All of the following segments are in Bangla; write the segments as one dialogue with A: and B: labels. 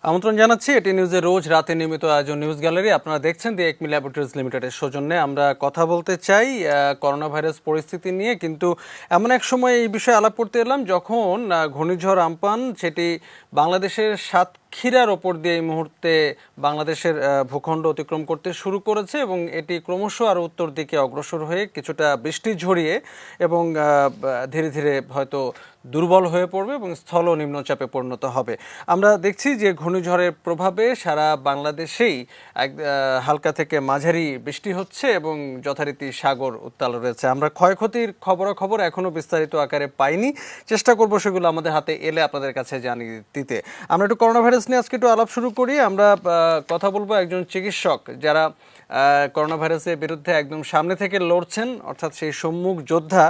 A: আমন্ত্রণ জানাচ্ছি এটি নিউজের রোজ রাতে নিয়মিত আয়োজন নিউজ গ্যালারি। আপনারা দেখছেন দি একমি ল্যাবরেটরিজ লিমিটেডের সৌজন্যে আমরা কথা বলতে চাই করোনা ভাইরাস পরিস্থিতি নিয়ে। কিন্তু এমন এক সময় এই বিষয়ে আলাপ করতে এলাম যখন ঘূর্ণিঝড় আম্পান সেটি বাংলাদেশের সাতক্ষীরার ওপর দিয়ে এই মুহূর্তে বাংলাদেশের ভূখণ্ড অতিক্রম করতে শুরু করেছে এবং এটি ক্রমশ আরও উত্তর দিকে অগ্রসর হয়ে কিছুটা বৃষ্টি ঝরিয়ে এবং ধীরে ধীরে হয়তো দুর্বল হয়ে পড়বে এবং স্থল নিম্নচাপে পরিণত হবে। আমরা দেখছি যে ঘূর্ণিঝড়ের প্রভাবে সারা বাংলাদেশেই হালকা থেকে মাঝারি বৃষ্টি হচ্ছে এবং যথারীতি সাগর উত্তাল রয়েছে। আমরা ক্ষয়ক্ষতির খবরাখবর এখনও বিস্তারিত আকারে পাইনি, চেষ্টা করব সেগুলো আমাদের হাতে এলে আপনাদের কাছে জানিয়ে দিতে। আমরা একটু করোনা ভাইরাস নিয়ে আজকে একটু আলাপ শুরু করি। আমরা কথা বলবো একজন চিকিৎসক যারা করোনা ভাইরাসের বিরুদ্ধে একদম সামনে থেকে লড়ছেন, অর্থাৎ সেই সম্মুখ যোদ্ধা।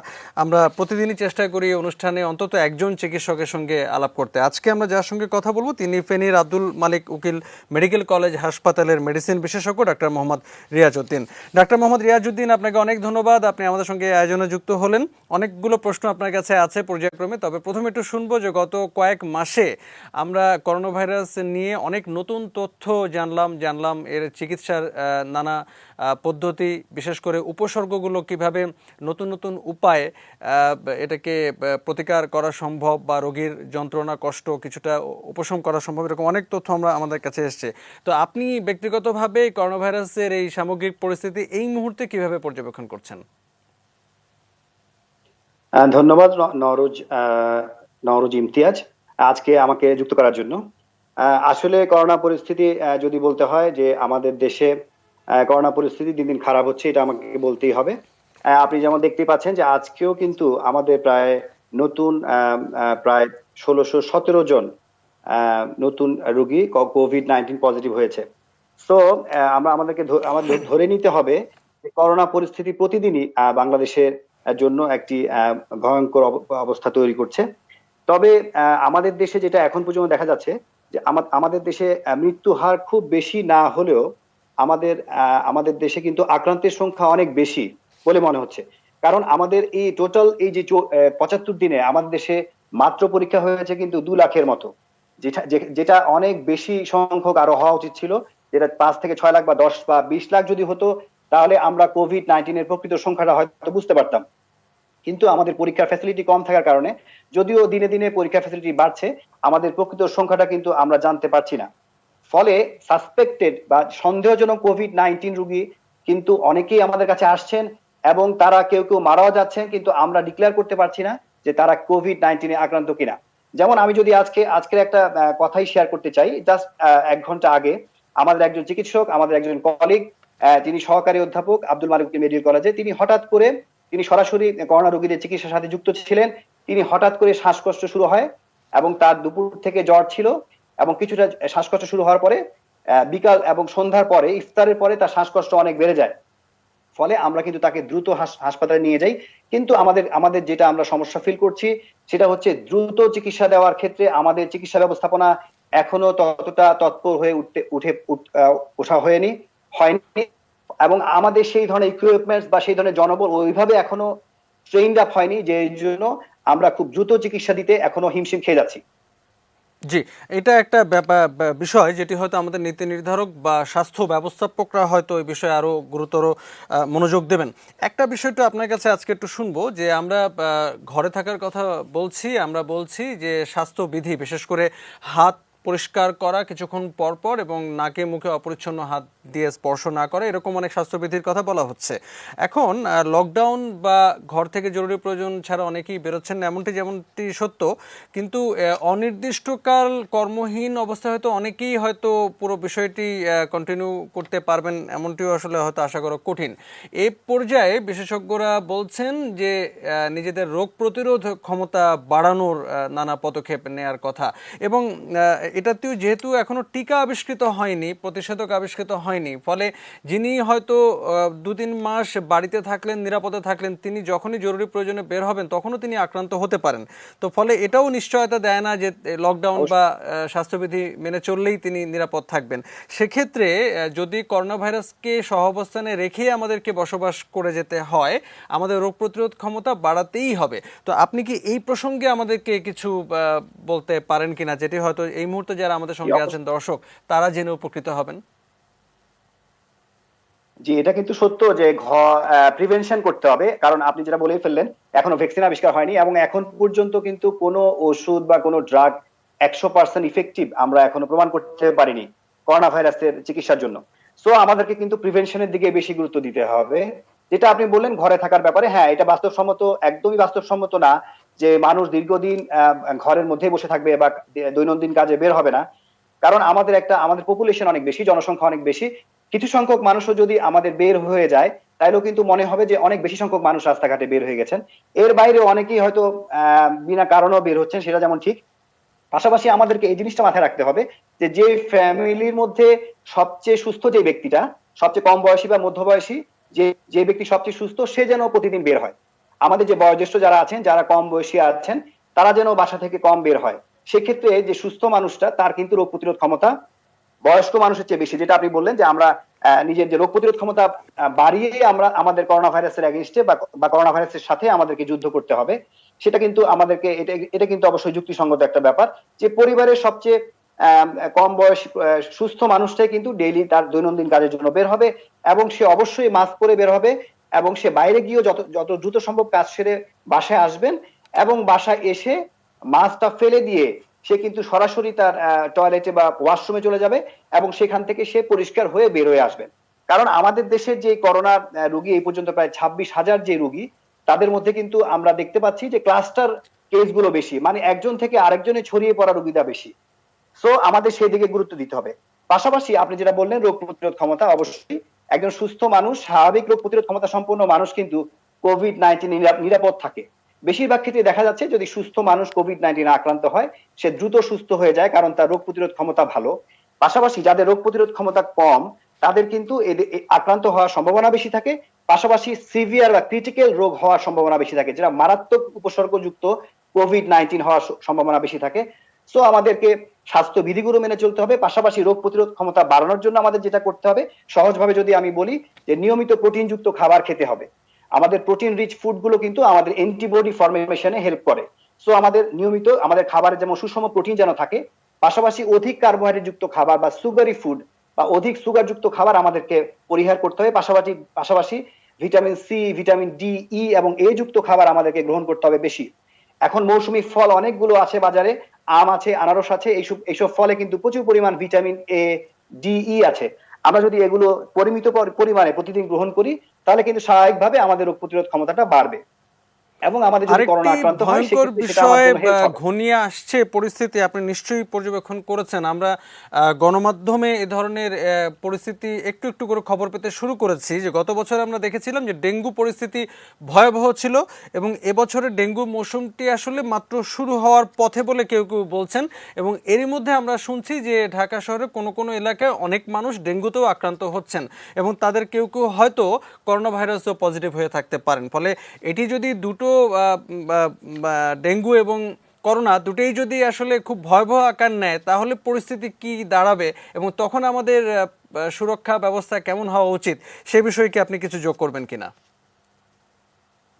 A: আমরা প্রতিদিনই চেষ্টা করি অনুষ্ঠানে অন্তত একজন চিকিৎসকের সঙ্গে আলাপ করতে। আজকে আমরা যার সঙ্গে কথা বলবো তিনি ফেনীর আব্দুল মালিক উকিল মেডিকেল কলেজ হাসপাতালের মেডিসিন বিশেষজ্ঞ ডাক্তার মোহাম্মদ রিয়াজউদ্দিন। ডাক্তার মোহাম্মদ রিয়াজউদ্দিন, আপনাকে অনেক ধন্যবাদ, আপনি আমাদের সঙ্গে আয়োজনে যুক্ত হলেন। অনেকগুলো প্রশ্ন আপনার কাছে আছে পর্যায়ক্রমে, তবে প্রথমে একটু শুনবো যে গত কয়েক মাসে আমরা করোনা ভাইরাস নিয়ে অনেক নতুন তথ্য জানলাম এর চিকিৎসার নানা পদ্ধতি, বিশেষ করে উপসর্গগুলো কিভাবে নতুন নতুন উপায়ে এটাকে প্রতিকার করা সম্ভব বা রোগীর যন্ত্রণা কষ্ট কিছুটা উপশম করা সম্ভব, এরকম অনেক তথ্য আমাদের কাছে এসছে। তো আপনি ব্যক্তিগতভাবে করোনা ভাইরাসের এই সামগ্রিক পরিস্থিতি এই মুহূর্তে কিভাবে পর্যবেক্ষণ করছেন?
B: ধন্যবাদ নওরোজ ইমতিয়াজ, আজকে আমাকে যুক্ত করার জন্য। আসলে করোনা পরিস্থিতি যদি বলতে হয় যে আমাদের দেশে করোনা পরিস্থিতি দিন দিন খারাপ হচ্ছে, এটা আমাকে বলতেই হবে। আপনি যেমন দেখতেই পাচ্ছেন যে আজকেও কিন্তু আমাদের প্রায় নতুন প্রায় 1617 জন নতুন রোগী কোভিড-19 পজিটিভ হয়েছে। তো আমাদের ধরে নিতে হবে যে করোনা পরিস্থিতি প্রতিদিনই বাংলাদেশের জন্য একটি ভয়ঙ্কর অবস্থা তৈরি করছে। তবে আমাদের দেশে যেটা এখন পর্যন্ত দেখা যাচ্ছে যে আমাদের দেশে মৃত্যু হার খুব বেশি না হলেও আমাদের দেশে কিন্তু আক্রান্তের সংখ্যা অনেক বেশি বলে মনে হচ্ছে। কারণ আমাদের এই টোটাল এই যে 75 দিনে আমাদের দেশে মাত্র পরীক্ষা হয়েছে কিন্তু 2 লাখের মতো, যেটা অনেক বেশি সংখ্যক আরো হওয়া উচিত ছিল। যেটা 5 থেকে 6 লাখ বা 10 বা 20 লাখ যদি হতো তাহলে আমরা কোভিড-19 এর প্রকৃত সংখ্যাটা হয়তো বুঝতে পারতাম। কিন্তু আমাদের পরীক্ষার ফ্যাসিলিটি কম থাকার কারণে, যদিও দিনে দিনে পরীক্ষার ফ্যাসিলিটি বাড়ছে, আমাদের প্রকৃত সংখ্যাটা কিন্তু আমরা জানতে পারছি না। ফলে সাসপেক্টেড বা সন্দেহজনক কোভিড-19 রোগী কিন্তু অনেকেই আমাদের কাছে আসছেন এবং তারা কেউ কেউ মারাও যাচ্ছেন, কিন্তু আমরা ডিক্লেয়ার করতে পারছি না যে তারা কোভিড-19 এ আক্রান্ত কিনা। যেমন আমি যদি আজকের একটা কথাই শেয়ার করতে চাই। জাস্ট 1 ঘন্টা আগে আমাদের একজন চিকিৎসক, আমাদের একজন কলিগ, তিনি সহকারী অধ্যাপক আব্দুল মালিক মেডিকেল কলেজে, তিনি সরাসরি করোনা রোগীদের চিকিৎসার সাথে যুক্ত ছিলেন। তিনি হঠাৎ করে শ্বাসকষ্ট শুরু হয় এবং তার দুপুর থেকে জ্বর ছিল এবং কিছুটা শ্বাসকষ্ট শুরু হওয়ার পরে বিকাল এবং সন্ধ্যার পরে ইফতারের পরে তার শ্বাসকষ্ট অনেক বেড়ে যায়। ফলে আমরা কিন্তু তাকে দ্রুত হাসপাতালে নিয়ে যাই। কিন্তু আমাদের যেটা আমরা সমস্যা ফিল করছি সেটা হচ্ছে দ্রুত চিকিৎসা দেওয়ার ক্ষেত্রে আমাদের চিকিৎসা ব্যবস্থাপনা এখনো ততটা তৎপর হয়ে ওঠা হয়নি। এবং আমাদের সেই ধরনের ইকুইপমেন্টস বা সেই ধরনের জনবল ওইভাবে এখনো ট্রেইনড আপ হয়নি, যে জন্য আমরা খুব দ্রুত চিকিৎসা দিতে এখনো হিমশিম খেয়ে যাচ্ছি।
A: জি, এটা একটা বিষয় যেটি হয়তো আমাদের নীতি নির্ধারক বা স্বাস্থ্য ব্যবস্থাপকরা হয়তো এই বিষয়ে আরো গুরুতর মনোযোগ দেবেন। একটা বিষয়টা আপনার কাছে আজকে একটু শুনবো যে আমরা ঘরে থাকার কথা বলছি, আমরা বলছি যে স্বাস্থ্যবিধি, বিশেষ করে হাত পরিষ্কার করা কিছুক্ষণ পর পর এবং নাকে মুখে অপরিচ্ছন্ন হাত দিয়ে স্পর্শ না করা, এরকম অনেক স্বাস্থ্যবিধির কথা বলা হচ্ছে। এখন লকডাউন বা ঘর থেকে জরুরি প্রয়োজন ছাড়া অনেকেই বেরোচ্ছেন না, যেমনটি সত্য, কিন্তু অনির্দিষ্টকাল কর্মহীন অবস্থায় হয়তো অনেকেই হয়তো পুরো বিষয়টি কন্টিনিউ করতে পারবেন, এমনটিও আসলে হয়তো আশা করা কঠিন। এই পর্যায়ে বিশেষজ্ঞরা বলছেন যে নিজেদের রোগ প্রতিরোধ ক্ষমতা বাড়ানোর নানা পদক্ষেপ নেওয়ার কথা। এবং এটাতেও যেহেতু এখনো টিকা আবিষ্কৃত হয়নি, প্রতিষেধক আবিষ্কৃত হয়নি, ফলে যিনি হয়তো 2-3 মাস বাড়িতে থাকলেন, নিরাপদে থাকলেন, তিনি যখনই জরুরি প্রয়োজনে বের হবেন তখনও তিনি আক্রান্ত হতে পারেন। তো ফলে এটাও নিশ্চয়তা দেয় না যে লকডাউন বা স্বাস্থ্যবিধি মেনে চললেই তিনি নিরাপদ থাকবেন। সেক্ষেত্রে যদি করোনা ভাইরাসকে সহাবস্থানে রেখে আমাদেরকে বসবাস করে যেতে হয়, আমাদের রোগ প্রতিরোধ ক্ষমতা বাড়াতেই হবে। তো আপনি কি এই প্রসঙ্গে আমাদেরকে কিছু বলতে পারেন কিনা, যেটি হয়তো এই মুহূর্তে মুহূর্তে যারা আমাদের সঙ্গে আছেন দর্শক, তারা জেনে উপকৃত হবেন?
B: জি, এটা কিন্তু সত্য যে প্রিভেনশন করতে হবে, কারণ আপনি যেটা বলেই ফেললেন, এখনো ভ্যাকসিন আবিষ্কার হয়নি এবং এখন পর্যন্ত কিন্তু কোনো ওষুধ বা কোনো ড্রাগ 100% ইফেক্টিভ আমরা এখনো প্রমাণ করতে পারিনি করোনা ভাইরাসের চিকিৎসার জন্য। সো আমাদেরকে কিন্তু প্রিভেনশনের দিকে বেশি গুরুত্ব দিতে হবে। যেটা আপনি বললেন ঘরে থাকার ব্যাপারে, হ্যাঁ এটা বাস্তবসম্মত, একদমই বাস্তবসম্মত না যে মানুষ দীর্ঘদিন ঘরের মধ্যেই বসে থাকবে বা দৈনন্দিন কাজে বের হবে না। কারণ আমাদের পপুলেশন অনেক বেশি, জনসংখ্যা অনেক বেশি। কিছু সংখ্যক মানুষও যদি আমাদের বের হয়ে যায়, তাইলেও কিন্তু মনে হবে যে অনেক বেশি সংখ্যক মানুষ রাস্তাঘাটে বের হয়ে গেছেন। এর বাইরে অনেকেই হয়তো বিনা কারণেও বের হচ্ছেন, সেটা যেমন ঠিক। পাশাপাশি আমাদেরকে এই জিনিসটা মাথায় রাখতে হবে যে যে ফ্যামিলির মধ্যে সবচেয়ে সুস্থ যে ব্যক্তিটা, সবচেয়ে কম বয়সী বা মধ্যবয়সী যে যে ব্যক্তি সবচেয়ে সুস্থ, সে যেন প্রতিদিন বের হয়। আমাদের যে বয়োজ্যেষ্ঠ যারা আছেন, যারা কম বয়সী আছেন, তারা যেন বাসা থেকে কম বের হয়। সেক্ষেত্রে যে সুস্থ মানুষটা, তার কিন্তু রোগ প্রতিরোধ ক্ষমতা বয়স্ক মানুষের চেয়ে বেশি। যেটা আপনি বললেন যে আমরা নিজের যে রোগ প্রতিরোধ ক্ষমতা বাড়িয়ে আমরা আমাদের করোনা ভাইরাসের এগেইনস্টে বা করোনা ভাইরাসের সাথে আমাদেরকে যুদ্ধ করতে হবে, সেটা কিন্তু আমাদেরকে এটা কিন্তু অবশ্যই যুক্তিসঙ্গত একটা ব্যাপার যে পরিবারের সবচেয়ে কম বয়স সুস্থ মানুষটাই কিন্তু ডেইলি তার দৈনন্দিন কাজের জন্য বের হবে এবং সে অবশ্যই মাস্ক পরে বের হবে এবং সে বাইরে গিয়েও যত যত দ্রুত সম্ভব কাজ সেরে বাসায় আসবেন এবং বাসায় এসে মাস্কটা ফেলে দিয়ে সে কিন্তু সরাসরি তার টয়লেটে বা ওয়াশরুমে চলে যাবে এবং সেখান থেকে সে পরিষ্কার হয়ে বের হয়ে আসবেন। কারণ আমাদের দেশের যে করোনা রোগী এই পর্যন্ত প্রায় 26,000 যে রোগী, তাদের মধ্যে কিন্তু আমরা দেখতে পাচ্ছি যে ক্লাস্টার কেসগুলো বেশি, মানে একজন থেকে আরেকজনে ছড়িয়ে পড়া রোগীটা বেশি। সো আমাদের সেই দিকে গুরুত্ব দিতে হবে। পাশাপাশি আপনি যেটা বললেন রোগ প্রতিরোধ ক্ষমতা, অবশ্যই একজন সুস্থ মানুষ, স্বাভাবিক রোগ প্রতিরোধ ক্ষমতা সম্পন্ন মানুষ কিন্তু কোভিড-19 নিরাপদ থাকে। বেশিরভাগ ক্ষেত্রে দেখা যাচ্ছে যদি সুস্থ মানুষ কোভিড-19 আক্রান্ত হয়, সে দ্রুত সুস্থ হয়ে যায় কারণ তার রোগ প্রতিরোধ ক্ষমতা ভালো। পাশাপাশি যাদের রোগ প্রতিরোধ ক্ষমতা কম, তাদের কিন্তু আক্রান্ত হওয়ার সম্ভাবনা বেশি থাকে। পাশাপাশি সিভিয়ার বা ক্রিটিক্যাল রোগ হওয়ার সম্ভাবনা বেশি থাকে, যেটা মারাত্মক উপসর্গযুক্ত কোভিড-19 হওয়ার সম্ভাবনা বেশি থাকে। সো আমাদেরকে স্বাস্থ্য বিধিগুলো মেনে চলতে হবে। পাশাপাশি রোগ প্রতিরোধ ক্ষমতা বাড়ানোর জন্য আমাদের যেটা করতে হবে, সহজভাবে যদি আমি বলি, যে নিয়মিত প্রোটিনযুক্ত খাবার খেতে হবে। আমাদের প্রোটিন রিচ ফুড গুলো কিন্তু আমাদের অ্যান্টিবডি ফর্মেশনে হেল্প করে। সো আমাদের নিয়মিত আমাদের খাবারে যেমন সুষম প্রোটিন যেন থাকে, পাশাপাশি অধিক কার্বোহাইড্রেট যুক্ত খাবার বা সুগারি ফুড বা অধিক সুগার যুক্ত খাবার আমাদেরকে পরিহার করতে হবে। পাশাপাশি পাশাপাশি ভিটামিন সি, ভিটামিন ডি, ই এবং এ যুক্ত খাবার আমাদেরকে গ্রহণ করতে হবে বেশি। এখন মৌসুমী ফল অনেকগুলো আছে বাজারে, আম আছে, আনারস আছে, এইসব ফলে কিন্তু প্রচুর পরিমাণ ভিটামিন এ, ডি, ই আছে। আমরা যদি এগুলো পরিমিত পরিমাণে প্রতিদিন গ্রহণ করি, তাহলে কিন্তু স্বাভাবিকভাবে আমাদের রোগ প্রতিরোধ ক্ষমতাটা বাড়বে এবং আমাদের যদি করোনা
A: আরেকটি
B: আক্রান্ত হয়
A: ভয়ঙ্কর
B: সেক্ষেত্রে সেটা আমার
A: বিষয়
B: জন্য হেল্প হবে।
A: ঘনিয়ে আসছে পরিস্থিতি, আপনি নিশ্চয়ই পর্যবেক্ষণ করেছেন। আমরা গণমাধ্যমে এ ধরনের পরিস্থিতি একটু একটু করে খবর পেতে শুরু করেছি যে গত বছর আমরা দেখেছিলাম যে ডেঙ্গু পরিস্থিতি ভয়াবহ ছিল এবং এবছরের ডেঙ্গু মৌসুমটি আসলে মাত্র শুরু হওয়ার পথে বলে কেউ কেউ বলছেন। এবং এরই মধ্যে আমরা শুনছি যে ঢাকা শহরে কোনো কোনো এলাকায় অনেক মানুষ ডেঙ্গুতেও আক্রান্ত হচ্ছেন এবং তাদের কেউ কেউ হয়তো করোনা ভাইরাসও পজিটিভ হয়ে থাকতে পারেন। ফলে এটি যদি দুটো ডেঙ্গু এবং করোনা দুটোই যদি আসলে খুব ভয়াবহ আকার নেয়, তাহলে পরিস্থিতি কি দাঁড়াবে এবং তখন আমাদের সুরক্ষা ব্যবস্থা কেমন হওয়া উচিত, সে বিষয়ে কি আপনি কিছু যোগ করবেন কিনা?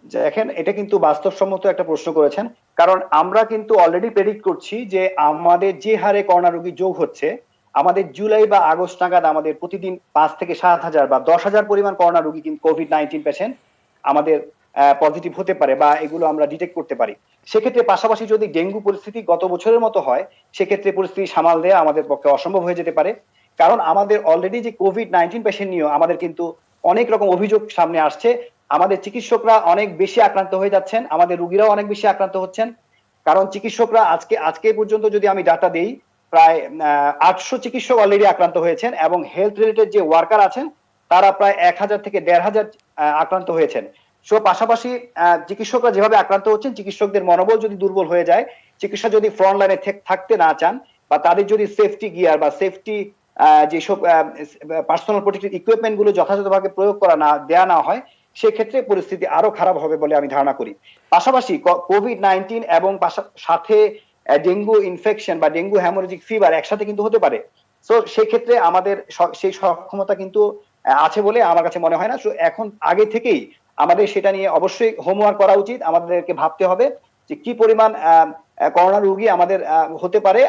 B: দেখেন, এটা কিন্তু বাস্তবসম্মত একটা প্রশ্ন করেছেন। কারণ আমরা কিন্তু অলরেডি প্রেডিক্ট করছি যে আমাদের যে হারে করোনা রোগী যোগ হচ্ছে, আমাদের জুলাই বা আগস্ট নাগাদ আমাদের প্রতিদিন 5 থেকে 7 হাজার বা 10 হাজার পরিমাণ করোনা রোগী কিন্তু কোভিড-19 পেশেন্ট আমাদের পজিটিভ হতে পারে বা এগুলো আমরা ডিটেক্ট করতে পারি। সেক্ষেত্রে পাশাপাশি যদি ডেঙ্গু পরিস্থিতি গত বছরের মতো হয়, সেক্ষেত্রে পরিস্থিতি সামাল দেওয়া আমাদের পক্ষে অসম্ভব হয়ে যেতে পারে। কারণ আমাদের অলরেডি যে কোভিড-19 পেশেন্ট নিয়েও আমাদের কিন্তু অনেক রকম অভিযোগ সামনে আসছে। আমাদের চিকিৎসকরা অনেক বেশি আক্রান্ত হয়ে যাচ্ছেন, আমাদের রোগীরাও অনেক বেশি আক্রান্ত হচ্ছেন। কারণ চিকিৎসকরা আজকে পর্যন্ত যদি আমি ডাটা দেই, প্রায় 800 চিকিৎসক অলরেডি আক্রান্ত হয়েছেন এবং হেলথ রিলেটেড যে ওয়ার্কার আছেন, তারা প্রায় 1,000 থেকে 1,500 আক্রান্ত হয়েছেন। সো পাশাপাশি চিকিৎসকরা যেভাবে আক্রান্ত হচ্ছেন, চিকিৎসকদের মনোবল যদি দুর্বল হয়ে যায়, চিকিৎসা যদি ফ্রন্ট লাইনে থাকতে না চান বা তাদের যদি সেফটি গিয়ার বা সেফটি যেসব পার্সোনাল প্রোটেক্টিভ ইকুইপমেন্ট গুলো যথাযথভাবে প্রয়োগ করা না দেয়া না হয়, সেক্ষেত্রে পরিস্থিতি আরো খারাপ হবে বলে আমি ধারণা করি। পাশাপাশি কোভিড-19 এবং সাথে ডেঙ্গু ইনফেকশন বা ডেঙ্গু হ্যামোরেজিক ফিভার একসাথে কিন্তু হতে পারে। সো সেক্ষেত্রে আমাদের সেই সক্ষমতা কিন্তু আছে বলে আমার কাছে মনে হয় না। সো এখন আগে থেকেই আমাদের সেটা নিয়ে অবশ্যই হোমওয়ার্ক করা উচিত, আমাদেরকে ভাবতে হবে যে কি পরিমাণ করোনা রোগী আমাদের হতে পারে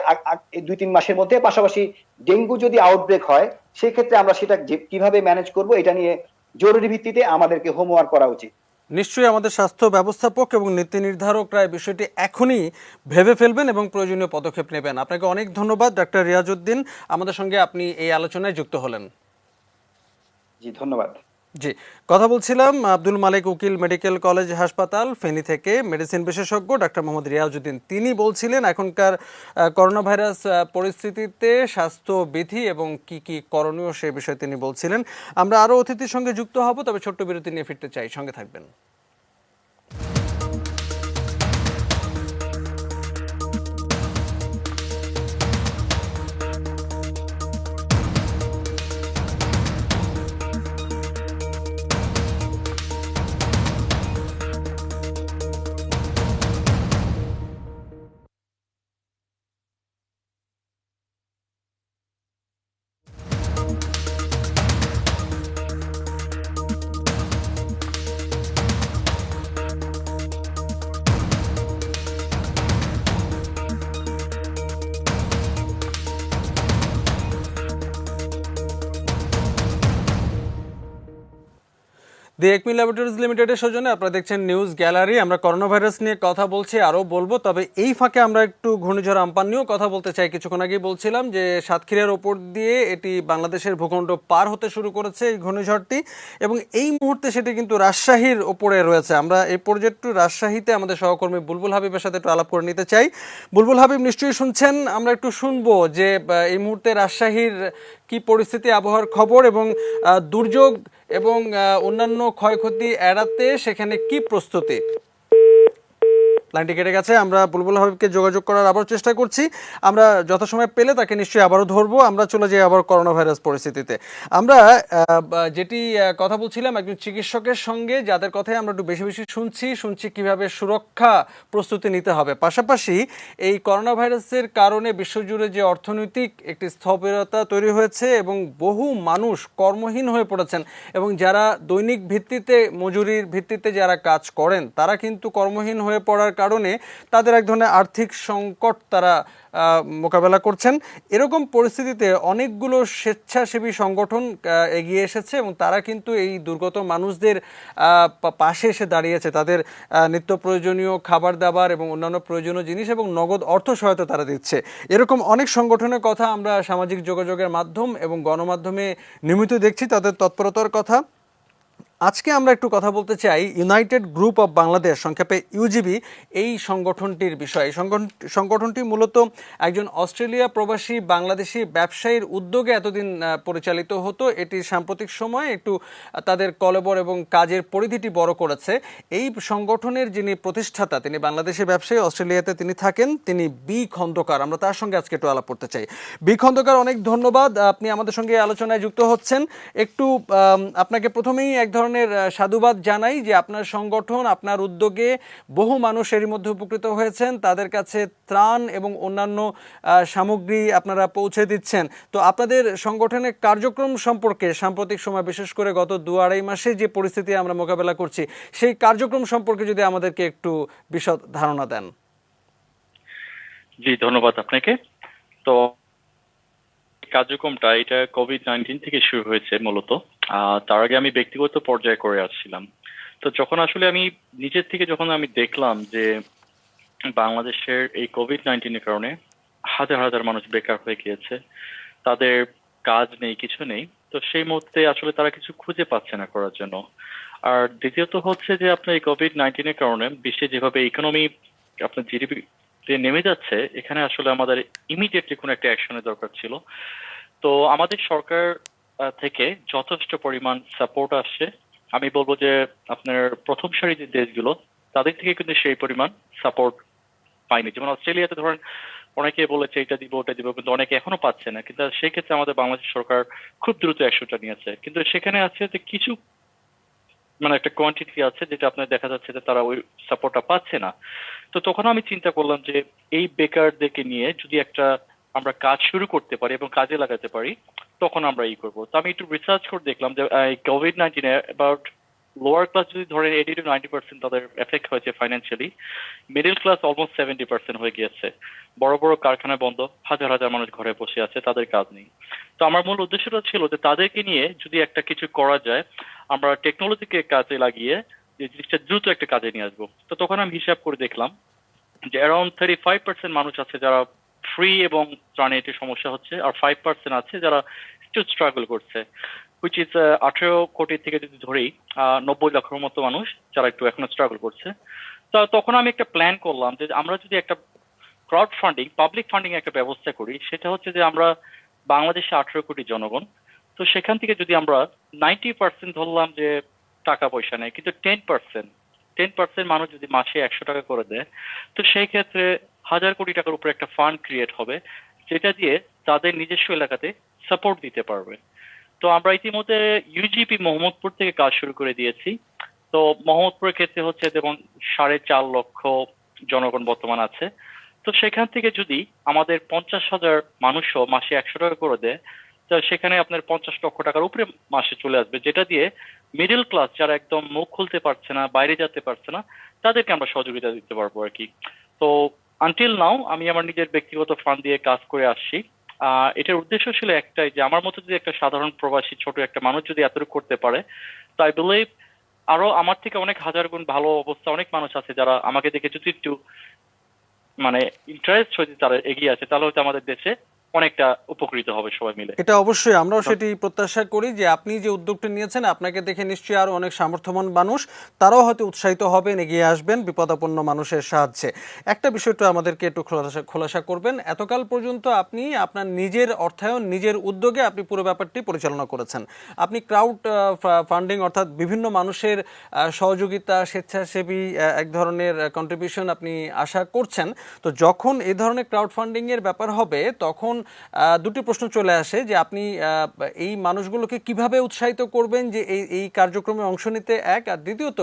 B: এই 2-3 মাসের মধ্যে। পাশাপাশি ডেঙ্গু যদি আউটব্রেক হয় সেক্ষেত্রে আমরা সেটা কিভাবে ম্যানেজ করব এটা নিয়ে জরুরি ভিত্তিতে আমাদেরকে হোমওয়ার্ক করা উচিত।
A: নিশ্চয়ই আমাদের স্বাস্থ্য ব্যবস্থাপক এবং নীতি নির্ধারকরা এই বিষয়টি এখনই ভেবে ফেলবেন এবং প্রয়োজনীয় পদক্ষেপ নেবেন। আপনাকে অনেক ধন্যবাদ ডাক্তার রিয়াজউদ্দিন, আমাদের সঙ্গে আপনি এই আলোচনায় যুক্ত হলেন।
B: জি ধন্যবাদ।
A: জি, কথা বলছিলাম আব্দুল মালিক উকিল মেডিকেল কলেজ হাসপাতাল ফেনী থেকে মেডিসিন বিশেষজ্ঞ ডাক্তার মোহাম্মদ রিয়াজউদ্দিন। তিনি বলছিলেন এখনকার করোনা ভাইরাস পরিস্থিতিতে স্বাস্থ্যবিধি এবং কি কি করণীয় সে বিষয়ে তিনি বলছিলেন। আমরা আরও অতিথির সঙ্গে যুক্ত হব, তবে ছোট্ট বিরতি নিয়ে ফিরতে চাই, সঙ্গে থাকবেন। দি একমি ল্যাবরেটরিজ লিমিটেডের সৌজন্যে আপনারা দেখছেন নিউজ গ্যালারি। আমরা করোনা ভাইরাস নিয়ে কথা বলছি, আরও বলবো, তবে এই ফাঁকে আমরা একটু ঘূর্ণিঝড় আম্পান নিয়েও কথা বলতে চাই। কিছুক্ষণ আগেই বলছিলাম যে সাতক্ষীরার ওপর দিয়ে এটি বাংলাদেশের ভূখণ্ড পার হতে শুরু করেছে এই ঘূর্ণিঝড়টি, এবং এই মুহূর্তে সেটি কিন্তু রাজশাহীর ওপরে রয়েছে। আমরা এই পর্যায়ে একটু রাজশাহীতে আমাদের সহকর্মী বুলবুল হাবিবের সাথে একটু আলাপ করে নিতে চাই। বুলবুল হাবিব, নিশ্চয়ই শুনছেন, আমরা একটু শুনবো যে এই মুহূর্তে রাজশাহীর কি পরিস্থিতি, আবহাওয়ার খবর এবং দুর্যোগ এবং অন্যান্য ক্ষয়ক্ষতি এড়াতে সেখানে কি প্রস্তুতি। লাইনটি কেটে গেছে, আমরা বুলবুল হাবিবকে যোগাযোগ করার আবার চেষ্টা করছি। আমরা যথাসময় পেলে তাকে নিশ্চয়ই আবারও ধরবো। আমরা চলে যাই আবার করোনা ভাইরাস পরিস্থিতিতে। আমরা যেটি কথা বলছিলাম একজন চিকিৎসকের সঙ্গে, যাদের কথাই আমরা একটু বেশি বেশি শুনছি কিভাবে সুরক্ষা প্রস্তুতি নিতে হবে। পাশাপাশি এই করোনা ভাইরাসের কারণে বিশ্বজুড়ে যে অর্থনৈতিক একটি স্থবিরতা তৈরি হয়েছে এবং বহু মানুষ কর্মহীন হয়ে পড়েছেন, এবং যারা দৈনিক ভিত্তিতে মজুরির ভিত্তিতে যারা কাজ করেন তারা কিন্তু কর্মহীন হয়ে পড়ার কারণে তাদের এক ধরনের আর্থিক সংকট তারা মোকাবেলা করছেন। এরকম পরিস্থিতিতে অনেকগুলো স্বেচ্ছাসেবী সংগঠন এগিয়ে এসেছে এবং তারা কিন্তু এই দুর্গত মানুষদের পাশে এসে দাঁড়িয়েছে। তাদের নিত্য প্রয়োজনীয় খাবার দাবার এবং অন্যান্য প্রয়োজনীয় জিনিস এবং নগদ অর্থ সহায়তা তারা দিচ্ছে। এরকম অনেক সংগঠনের কথা আমরা সামাজিক যোগাযোগের মাধ্যম এবং গণমাধ্যমে নিয়মিত দেখছি, তাদের তৎপরতার কথা। আজকে আমরা একটু কথা বলতে চাই ইউনাইটেড গ্রুপ অফ বাংলাদেশ, সংক্ষেপে ইউজিবি, এই সংগঠনটির বিষয়ে। সংগঠনটি মূলত একজন অস্ট্রেলিয়া প্রবাসী বাংলাদেশি ব্যবসায়ীর উদ্যোগে এতদিন পরিচালিত হতো। এটি সাম্প্রতিক সময়ে একটু তাদের কলেবর এবং কাজের পরিধিটি বড় করেছে। এই সংগঠনের যিনি প্রতিষ্ঠাতা, তিনি বাংলাদেশি ব্যবসায়ী, অস্ট্রেলিয়াতে তিনি থাকেন, তিনি বি খন্দকার। আমরা তার সঙ্গে আজকে একটু আলাপ করতে চাই। বি খন্দকার, অনেক ধন্যবাদ, আপনি আমাদের সঙ্গে আলোচনায় যুক্ত হচ্ছেন। একটু আপনাকে প্রথমেই এক ধরনের সাধুবাদ জানাই যে আপনার সংগঠন, আপনার উদ্যোগে বহু মানুষ এর মধ্যে উপকৃত হয়েছেন, তাদের কাছে ত্রাণ এবং অন্যান্য সামগ্রী আপনারা পৌঁছে দিচ্ছেন। তো আপনাদের সংগঠনের কার্যক্রম সম্পর্কে সাম্প্রতিক সময়, বিশেষ করে গত 2-2.5 মাসে যে পরিস্থিতি আমরা মোকাবেলা করছি, সেই কার্যক্রম সম্পর্কে যদি আমাদেরকে একটু বিশদ ধারণা দেন।
C: জি ধন্যবাদ আপনাকে। তো কার্যক্রমটা এটা কোভিড-19 থেকে শুরু হয়েছে মূলত। তার আগে আমি ব্যক্তিগত পর্যায়ে করে আসছিলাম। তো যখন আসলে আমি নিজের থেকে যখন আমি দেখলাম যে বাংলাদেশের এই কোভিড-19 এর কারণে হাজার হাজার মানুষ বেকার হয়ে গিয়েছে, তাদের কাজ নেই, কিছু নেই, তো সেই মুহূর্তে আসলে তারা কিছু খুঁজে পাচ্ছে না করার জন্য। আর দ্বিতীয়ত হচ্ছে যে আপনার এই কোভিড-19 এর কারণে বিশ্বে যেভাবে ইকোনমি, আপনার জিডিপি নেমে যাচ্ছে, এখানে আসলে আমাদের ইমিডিয়েটলি কোনো একটা অ্যাকশনের দরকার ছিল। তো আমাদের সরকার থেকে যথেষ্ট পরিমাণ সাপোর্ট আসছে। আমি বলবো যে আপনার প্রথম সারির যে দেশগুলো, তাদের থেকে কিন্তু সেই পরিমাণ সাপোর্ট পাইনি। যেমন অস্ট্রেলিয়াতে ধরেন অনেকে বলেছে এটা দিব ওটা দিব, কিন্তু অনেকে এখনো পাচ্ছে না। কিন্তু সেই ক্ষেত্রে আমাদের বাংলাদেশ সরকার খুব দ্রুত অ্যাকশনটা নিয়েছে। কিন্তু সেখানে আছে যে কিছু মানে একটা কোয়ান্টিটি আছে যেটা আপনার দেখা যাচ্ছে যে তারা ওই সাপোর্টটা পাচ্ছে না। তো তখন আমি চিন্তা করলাম যে এই বেকারদেরকে নিয়ে যদি একটা আমরা কাজ শুরু করতে পারি এবং কাজে লাগাতে পারি, তখন আমরা করবো। তো আমি একটু রিসার্চ করে দেখলাম যে কোভিড-19 অ্যাবাউট লোয়ার ক্লাস যদি ধরেন 80 to 90% তাদের এফেক্ট হয়েছে ফাইন্যান্সিয়ালি, মিডল ক্লাস অলমোস্ট 70% হয়ে গিয়েছে। বড় বড় কারখানা বন্ধ, হাজার হাজার মানুষ ঘরে বসে আছে, তাদের কাজ নেই। তো আমার মূল উদ্দেশ্যটা ছিল যে তাদেরকে নিয়ে যদি একটা কিছু করা যায়, আমরা টেকনোলজিকে কাজে লাগিয়ে যে জিনিসটা দ্রুত একটা কাজে নিয়ে আসবো। তো তখন আমি হিসাব করে দেখলাম যে অ্যারাউন্ড 35% মানুষ আছে যারা ফ্রি এবং ত্রাণে একটু সমস্যা হচ্ছে, আর 5% আছে যারা একটু স্ট্রাগল করছে, হুইচ ইজ 18 কোটি থেকে যদি ধরি 90 লাখের মতো মানুষ যারা একটু এখনো স্ট্রাগল করছে। তো তখন আমি একটা প্ল্যান করলাম যে আমরা যদি একটা ক্রাউড ফান্ডিং, পাবলিক ফান্ডিং একটা ব্যবস্থা করি, সেটা হচ্ছে যে আমরা বাংলাদেশে 18 কোটি জনগণ, তো সেখান থেকে যদি আমরা 90% ধরলাম যে টাকা পয়সা নেই, কিন্তু 10% মানুষ যদি মাসে 100 টাকা করে দেয়, তো সেই ক্ষেত্রে 1000 কোটি টাকার উপরে একটা ফান্ড ক্রিয়েট হবে, যেটা দিয়ে তাদের নিজস্ব এলাকাতে সাপোর্ট দিতে পারবে। তো আমরা ইতিমধ্যে ইউজিপি মোহাম্মদপুর থেকে কাজ শুরু করে দিয়েছি। তো মোহাম্মদপুরের ক্ষেত্রে হচ্ছে যেমন 4.5 লক্ষ জনগণ বর্তমান আছে। তো সেখান থেকে যদি আমাদের 50,000 মানুষও মাসে 100 টাকা করে দেয়, তো সেখানে আপনার 50 লক্ষ টাকার উপরে মাসে চলে আসবে, যেটা দিয়ে মিডল ক্লাস যারা একদম মুখ খুলতে পারছে না, বাইরে যেতে পারছে না, তাদেরকে আমরা সহযোগিতা দিতে পারবো আর কি। তো আনটিল নাও আমি আমার নিজের ব্যক্তিগত ফান্ড দিয়ে কাজ করে আসছি। এটার উদ্দেশ্য ছিল একটাই, যে আমার মতো যদি একটা সাধারণ প্রবাসী ছোট একটা মানুষ যদি এতটুকু করতে পারে, তো আই বিলিভ আরো আমার থেকে অনেক হাজার গুণ ভালো অবস্থা অনেক মানুষ আছে যারা আমাকে দেখে যদি একটু মানে ইন্টারেস্ট যদি তারা এগিয়ে আছে, তাহলে হয়তো আমাদের দেশে অনেকটা উপকৃত হবে সবাই মিলে।
A: এটা অবশ্যই আমরাও সেটি প্রত্যাশা করি যে আপনি যে উদ্যোগটি নিয়েছেন, আপনাকে দেখে নিশ্চয়ই আরো অনেক সামর্থ্যবান মানুষ তারাও হয়তো উৎসাহিত হবেন, এগিয়ে আসবেন বিপদাপন্ন মানুষের সাহায্যে। একটা বিষয়টা আমাদেরকে একটু খোলাসা করবেন, এতকাল পর্যন্ত আপনি আপনার নিজের অর্থায়ন, নিজের উদ্যোগে আপনি পুরো ব্যাপারটি পরিচালনা করেছেন। আপনি ক্রাউড ফান্ডিং অর্থাৎ বিভিন্ন মানুষের সহযোগিতা, স্বেচ্ছাসেবী এক ধরনের কন্ট্রিবিউশন আপনি আশা করছেন। তো যখন এই ধরনের ক্রাউড ফান্ডিং এর ব্যাপার হবে, তখন দুটি প্রশ্ন চলে আসে যে আপনি এই মানুষগুলোকে কিভাবে উৎসাহিত করবেন যে এই কার্যক্রমে অংশ নিতে, এক, আর দ্বিতীয়ত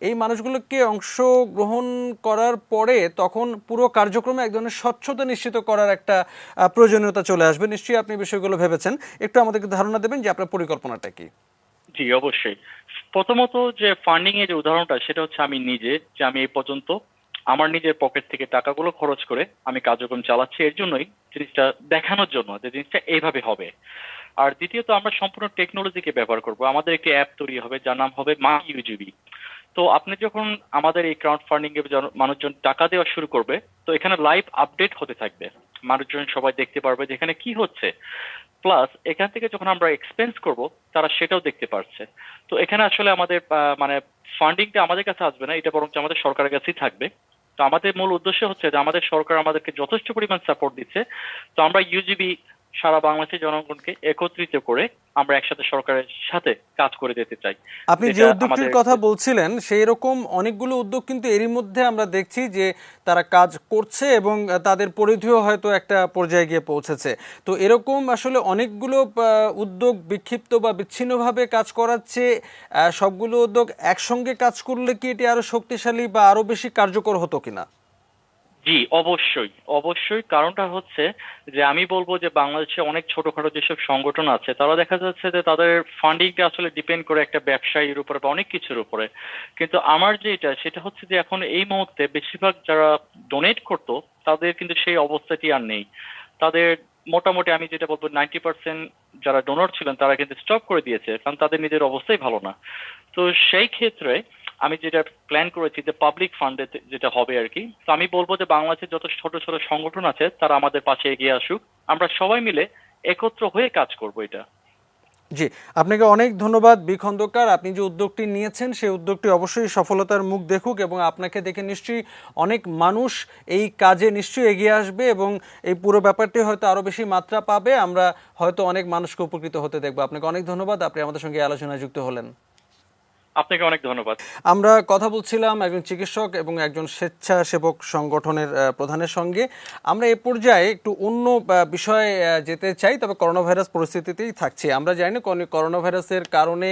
A: এই মানুষগুলোকে অংশগ্রহণ করার পরে তখন পুরো কার্যক্রমে এক ধরনের স্বচ্ছতা নিশ্চিত করার একটা প্রয়োজনীয়তা চলে আসবে। নিশ্চয়ই আপনি বিষয়গুলো ভেবেছেন, একটু আমাদেরকে ধারণা দেবেন যে আপনার পরিকল্পনাটা কি?
C: জি অবশ্যই। প্রথমত যে ফান্ডিং এর যে উদাহরণটা, সেটা হচ্ছে আমি নিজে, যে আমি এই পর্যন্ত আমার নিজের পকেট থেকে টাকাগুলো খরচ করে আমি কার্যক্রম চালাচ্ছি, এর জন্যই জিনিসটা দেখানোর জন্য যে জিনিসটা এইভাবে হবে। আর দ্বিতীয়ত আমরা সম্পূর্ণ টেকনোলজিকে ব্যবহার করব। আমাদের একটি অ্যাপ তৈরি হবে যার নাম হবে মা ইউজিবি। তো আপনি যখন আমাদের এই ক্রাউড ফান্ডিং এ মানুষজন টাকা দেওয়া শুরু করবে, তো এখানে লাইভ আপডেট হতে থাকবে, মানুষজন সবাই দেখতে পারবে যে এখানে কি হচ্ছে। প্লাস এখান থেকে যখন আমরা এক্সপেন্স করব, তারা সেটাও দেখতে পারছে। তো এখানে আসলে আমাদের মানে ফান্ডিংটা আমাদের কাছে আসবে না, এটা বরঞ্চ আমাদের সরকারের কাছেই থাকবে। তো আমাদের মূল উদ্দেশ্য হচ্ছে যে আমাদের সরকার আমাদেরকে যথেষ্ট পরিমাণ সাপোর্ট দিচ্ছে, তো আমরা ইউজিবি সারা বাংলাদেশের জনগণকে একত্রিত করে আমরা একসাথে সরকারের সাথে কাজ করে যেতে চাই।
A: আপনি যে উদ্যোগটির কথা বলছিলেন, সেই রকম অনেকগুলো উদ্যোগ কিন্তু এরই মধ্যে আমরা দেখছি যে তারা কাজ করছে এবং তাদের পরিধিও হয়তো একটা পর্যায়ে গিয়ে পৌঁছেছে। তো এরকম আসলে অনেকগুলো উদ্যোগ বিক্ষিপ্ত বা বিচ্ছিন্নভাবে কাজ করাচ্ছে, সবগুলো উদ্যোগ একসঙ্গে কাজ করলে কি এটি আরো শক্তিশালী বা আরো বেশি কার্যকর হতো কিনা?
C: জি অবশ্যই অবশ্যই। কারণটা হচ্ছে যে আমি বলবো যে বাংলাদেশে অনেক ছোটখাটো যেসব সংগঠন আছে, তারা দেখা যাচ্ছে যে তাদের ফান্ডিংটা আসলে ডিপেন্ড করে একটা ব্যবসায়ীর উপরে বা অনেক কিছুর উপরে। কিন্তু আমার যেটা, সেটা হচ্ছে যে এখন এই মুহূর্তে বেশিরভাগ যারা ডোনেট করতো, তাদের কিন্তু সেই অবস্থাটি আর নেই। তাদের মোটামুটি আমি যেটা বলবো 90% যারা ডোনর ছিলেন তারা কিন্তু স্টপ করে দিয়েছে, কারণ তাদের নিজের অবস্থাই ভালো না। তো সেই ক্ষেত্রে আমি যেটা প্ল্যান করেছি যে পাবলিক ফান্ডে যেটা হবে আর কি। তো আমি বলবো যে বাংলাদেশের যত ছোট ছোট সংগঠন আছে তারা আমাদের পাশে এগিয়ে আসুক, আমরা সবাই মিলে একত্র হয়ে কাজ করব এটা।
A: জি, আপনাকে অনেক ধন্যবাদ বি খন্দকার। আপনি যে উদ্যোগটি নিয়েছেন সেই উদ্যোগটি অবশ্যই সফলতার মুখ দেখুক এবং আপনাকে দেখে নিশ্চয়ই অনেক মানুষ এই কাজে নিশ্চয়ই এগিয়ে আসবে এবং এই পুরো ব্যাপারটি হয়তো আরো বেশি মাত্রা পাবে। আমরা হয়তো অনেক মানুষকে উপকৃত হতে দেখবো। আপনাকে অনেক ধন্যবাদ, আপনি আমাদের সঙ্গে আলোচনায় যুক্ত হলেন।
C: আপনাকে অনেক ধন্যবাদ।
A: আমরা কথা বলছিলাম একজন চিকিৎসক এবং একজন স্বেচ্ছাসেবক সংগঠনের প্রধানের সঙ্গে। আমরা এ পর্যায়ে একটু অন্য বিষয়ে যেতে চাই, তবে করোনা ভাইরাস পরিস্থিতিতেই থাকছে। আমরা জানি না করোনা ভাইরাসের কারণে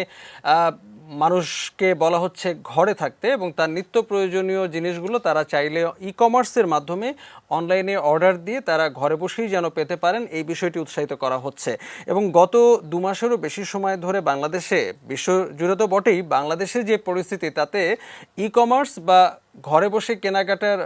A: মানুষকে বলা হচ্ছে ঘরে থাকতে এবং তার নিত্য প্রয়োজনীয় জিনিসগুলো তারা চাইলে ই কমার্সের মাধ্যমে অনলাইনে অর্ডার দিয়ে তারা ঘরে বসেই যেন পেতে পারেন, এই বিষয়টি উৎসাহিত করা হচ্ছে। এবং গত 2 মাসেরও বেশি সময় ধরে বাংলাদেশে, বিশ্বজুড়ে তো বটেই, বাংলাদেশের যে পরিস্থিতি তাতে ই কমার্স বা ঘরে বসে কেনাকাটার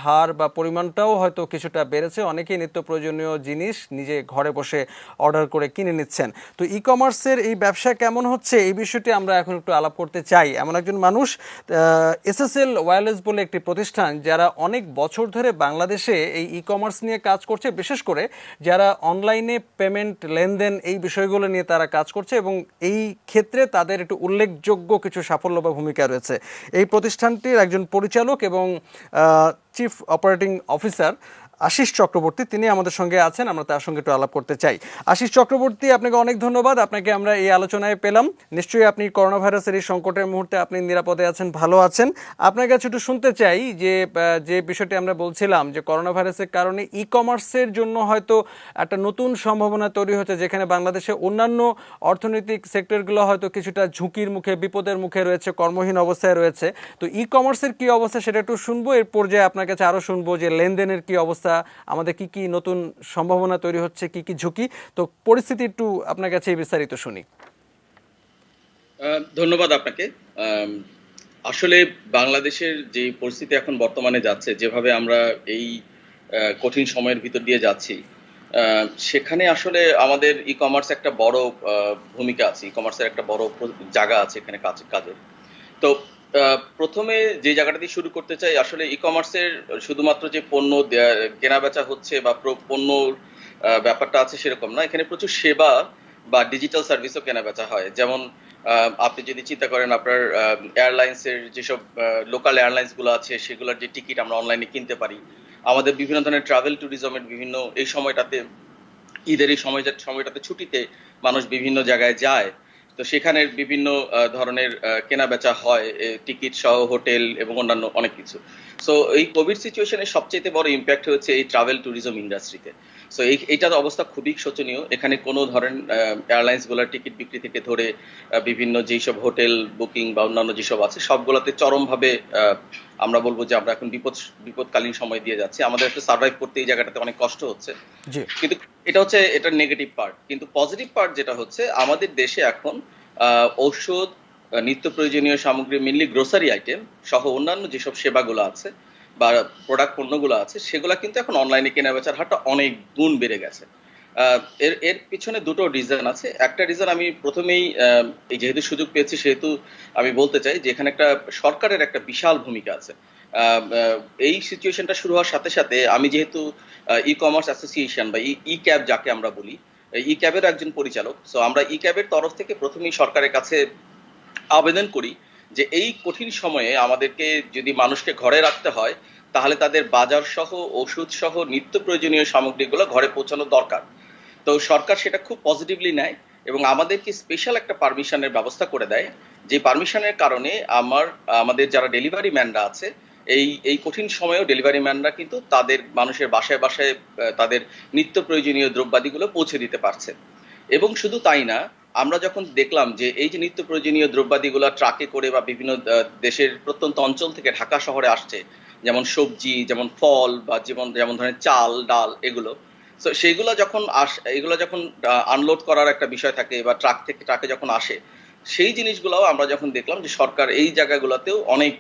A: হার বা পরিমাণটাও হয়তো কিছুটা বেড়েছে। অনেকেই নিত্য প্রয়োজনীয় জিনিস নিজে ঘরে বসে অর্ডার করে কিনে নিচ্ছেন। তো ই কমার্সের এই ব্যবসা কেমন হচ্ছে এই বিষয়টি আমরা এখন একটু আলাপ করতে চাই। এমন একজন মানুষ, এসএসএল ওয়্যারলেস বলে একটি প্রতিষ্ঠান, যারা অনেক বছর ধরে বাংলাদেশে এই ই কমার্স নিয়ে কাজ করছে, বিশেষ করে যারা অনলাইনে পেমেন্ট লেনদেন এই বিষয়গুলো নিয়ে তারা কাজ করছে এবং এই ক্ষেত্রে তাদের একটু উল্লেখযোগ্য কিছু সাফল্য বা ভূমিকা রয়েছে। এই প্রতিষ্ঠানটির একজন পরিচালক এবং chief operating officer Ashis Chakraborty, তিনি আমাদের সঙ্গে আছেন। আমরা তার সঙ্গে একটু আলাপ করতে চাই। আশিস চক্রবর্তী, আপনাকে অনেক ধন্যবাদ। আপনাকে আমরা এই আলোচনায় পেলাম। নিশ্চয়ই আপনি করোনা ভাইরাসের এই সংকটের মুহূর্তে আপনি নিরাপদে আছেন, ভালো আছেন। আপনার কাছে একটু শুনতে চাই যে বিষয়টি আমরা বলছিলাম যে করোনা ভাইরাসের কারণে ই কমার্সের জন্য হয়তো একটা নতুন সম্ভাবনা তৈরি হচ্ছে, যেখানে বাংলাদেশে অন্যান্য অর্থনৈতিক সেক্টরগুলো হয়তো কিছুটা ঝুঁকির মুখে, বিপদের মুখে রয়েছে, কর্মহীন অবস্থায় রয়েছে। তো ই কমার্সের কি অবস্থা সেটা একটু শুনবো, এর পর্যায়ে আপনার কাছে আরও শুনবো যে লেনদেনের কি অবস্থা, আমাদের কি কি নতুন সম্ভাবনা তৈরি হচ্ছে, কি কি ঝুঁকি। তো পরিস্থিতি একটু আপনার কাছে বিস্তারিত শুনি।
D: ধন্যবাদ আপনাকে। আসলে বাংলাদেশের যে পরিস্থিতি এখন বর্তমানে যাচ্ছে, যেভাবে আমরা এই কঠিন সময়ের ভিতর দিয়ে যাচ্ছি, সেখানে আসলে আমাদের ই কমার্স একটা বড় ভূমিকা আছে, ই কমার্সের একটা বড় জায়গা আছে এখানে কাজের। তো প্রথমে যে জায়গাটা দিয়ে শুরু করতে চাই, আসলে ই কমার্সের শুধুমাত্র যে পণ্য কেনা বেচা হচ্ছে বা পণ্যর ব্যাপারটা আছে সেরকম না, এখানে প্রচুর সেবা বা ডিজিটাল সার্ভিসও কেনা বেচা হয়। যেমন আপনি যদি চিন্তা করেন, আপনার এয়ারলাইন্সের যেসব লোকাল এয়ারলাইন্স গুলো আছে সেগুলোর যে টিকিট আমরা অনলাইনে কিনতে পারি, আমাদের বিভিন্ন ধরনের ট্রাভেল ট্যুরিজমের বিভিন্ন এই সময়টাতে, ঈদের এই সময়টাতে ছুটিতে মানুষ বিভিন্ন জায়গায় যায়, তো সেখানের বিভিন্ন ধরনের কেনা বেচা হয়, টিকিট সহ হোটেল এবং অন্যান্য অনেক কিছু। সো এই কোভিড সিচুয়েশনে সবচেয়ে বড় ইম্প্যাক্ট হচ্ছে এই ট্রাভেল ট্যুরিজম ইন্ডাস্ট্রিতে। সো এইটার অবস্থা খুবই শোচনীয়। এখানে কোনো ধরেন এয়ারলাইন্স গুলার টিকিট বিক্রি থেকে ধরে বিভিন্ন যেসব হোটেল বুকিং বা অন্যান্য যেসব আছে সবগুলোতে চরমভাবে আমরা বলবো যে আমরা এখন বিপদকালীন সময় দিয়ে যাচ্ছি। আমাদের একটা সার্ভাইভ করতে এই জায়গাটাতে অনেক কষ্ট হচ্ছে। কিন্তু এটা হচ্ছে এটার নেগেটিভ পার্ট। কিন্তু পজিটিভ পার্ট যেটা হচ্ছে, আমাদের দেশে এখন ঔষধ, নিত্য প্রয়োজনীয় সামগ্রী, মেনলি গ্রোসারি আইটেম সহ অন্যান্য যেসব সেবাগুলো আছে বা প্রোডাক্ট পণ্যগুলো আছে, সেগুলা কিন্তু এখন অনলাইনে কেনা বেচার হারটা অনেক গুণ বেড়ে গেছে। এর পিছনে দুটো রিজন আছে। একটা রিজন আমি প্রথমেই, এই যেহেতু সুযোগ পেয়েছি সেহেতু আমি বলতে চাই যে এখানে একটা সরকারের একটা বিশাল ভূমিকা আছে। এই সিচুয়েশনটা শুরু হওয়ার সাথে সাথে আমি যেহেতু ই কমার্স অ্যাসোসিয়েশন বা ই ক্যাব যাকে আমরা বলি, ই ক্যাবের একজন পরিচালক, সো আমরা ই ক্যাবের তরফ থেকে প্রথমেই সরকারের কাছে আবেদন করি যে এই কঠিন সময়ে আমাদেরকে যদি মানুষকে ঘরে রাখতে হয়, তাহলে তাদের বাজার সহ, ওষুধ সহ নিত্য প্রয়োজনীয় সামগ্রীগুলো ঘরে পৌঁছানো দরকার। তো সরকার সেটা খুব পজিটিভলি নেয় এবং আমাদেরকে স্পেশাল একটা পারমিশনের ব্যবস্থা করে দেয়, যে পারমিশনের কারণে আমাদের যারা ডেলিভারি ম্যানরা আছে, এই কঠিন সময়েও ডেলিভারি ম্যানরা কিন্তু তাদের মানুষের বাসায় বাসায় তাদের নিত্য প্রয়োজনীয় দ্রব্যাদিগুলো পৌঁছে দিতে পারছে। এবং শুধু তাই না, আমরা যখন দেখলাম যে এই যে নিত্য প্রয়োজনীয় দ্রব্যাদিগুলো ট্রাকে করে বা বিভিন্ন দেশের প্রত্যন্ত অঞ্চল থেকে ঢাকা শহরে আসছে, যেমন সবজি, যেমন ফল বা যেমন ধরেন চাল ডাল এগুলো, তো এগুলো যখন আনলোড করার একটা বিষয় থাকে বা ট্রাকে যখন আসে, সেই জিনিসগুলোও আমরা যখন দেখলাম যে সরকার এই জায়গাগুলোতেও অনেক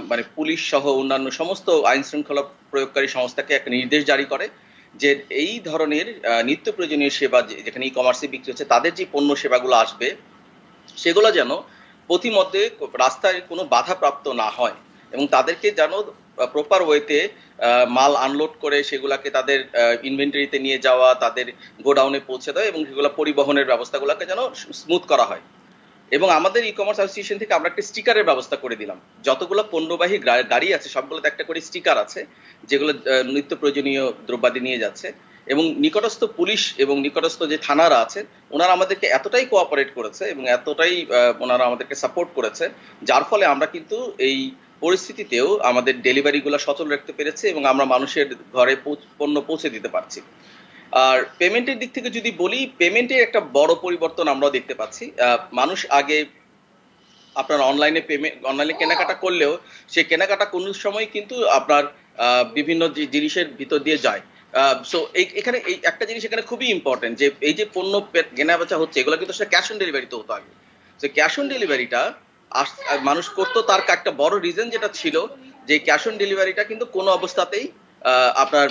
D: মানে পুলিশ সহ অন্যান্য সমস্ত আইন শৃঙ্খলা প্রয়োগকারী সংস্থাকে একটা নির্দেশ জারি করে যে এই ধরনের নিত্য প্রয়োজনীয় সেবা যেখানে ই কমার্সে বিক্রি হচ্ছে, তাদের যে পণ্য সেবাগুলো আসবে সেগুলো যেন প্রতিমধ্যে রাস্তায় কোনো বাধাপ্রাপ্ত না হয় এবং তাদেরকে যেন প্রপার ওয়েতে মাল আনলোড করে সেগুলাকে তাদের ইনভেন্টরিতে নিয়ে যাওয়া, তাদের গোডাউনে পৌঁছে দেওয়া এবং সেগুলো পরিবহনের ব্যবস্থাগুলোকে যেন স্মুথ করা হয়। এবং আমাদের ই কমার্স অ্যাসোসিয়েশন থেকে আমরা একটা স্টিকারের ব্যবস্থা করে দিলাম। যতগুলো পণ্যবাহী গাড়ি আছে সবগুলোতে একটা করে স্টিকার আছে যেগুলো নিত্য প্রয়োজনীয় দ্রব্যাদি নিয়ে যাচ্ছে। এবং নিকটস্থ পুলিশ এবং নিকটস্থ যে থানারা আছে ওনারা আমাদেরকে এতটাই কোঅপারেট করেছে এবং এতটাই ওনারা আমাদেরকে সাপোর্ট করেছে, যার ফলে আমরা কিন্তু এই পরিস্থিতিতেও আমাদের ডেলিভারিগুলো সচল রাখতে পেরেছি এবং আমরা মানুষের ঘরে পণ্য পৌঁছে দিতে পারছি। আর পেমেন্টের দিক থেকে যদি বলি, পেমেন্টের একটা বড় পরিবর্তন আমরা দেখতে পাচ্ছি। মানুষ আগে আপনার অনলাইনে কেনাকাটা করলেও সেই কেনাকাটা কোনো সময় কিন্তু আপনার বিভিন্ন জিনিসের ভিতর দিয়ে যায়। সো এখানে এই একটা জিনিস এখানে খুবই ইম্পর্টেন্ট, যে এই যে পণ্য কেনা বেচা হচ্ছে এগুলো কিন্তু সেটা ক্যাশ অন ডেলিভারিতে হতো আগে। তো ক্যাশ অন ডেলিভারিটা মানুষ করতো, তার একটা বড় রিজন যেটা ছিল যে ক্যাশ অন ডেলিভারিটা কিন্তু কোনো অবস্থাতেই আপনার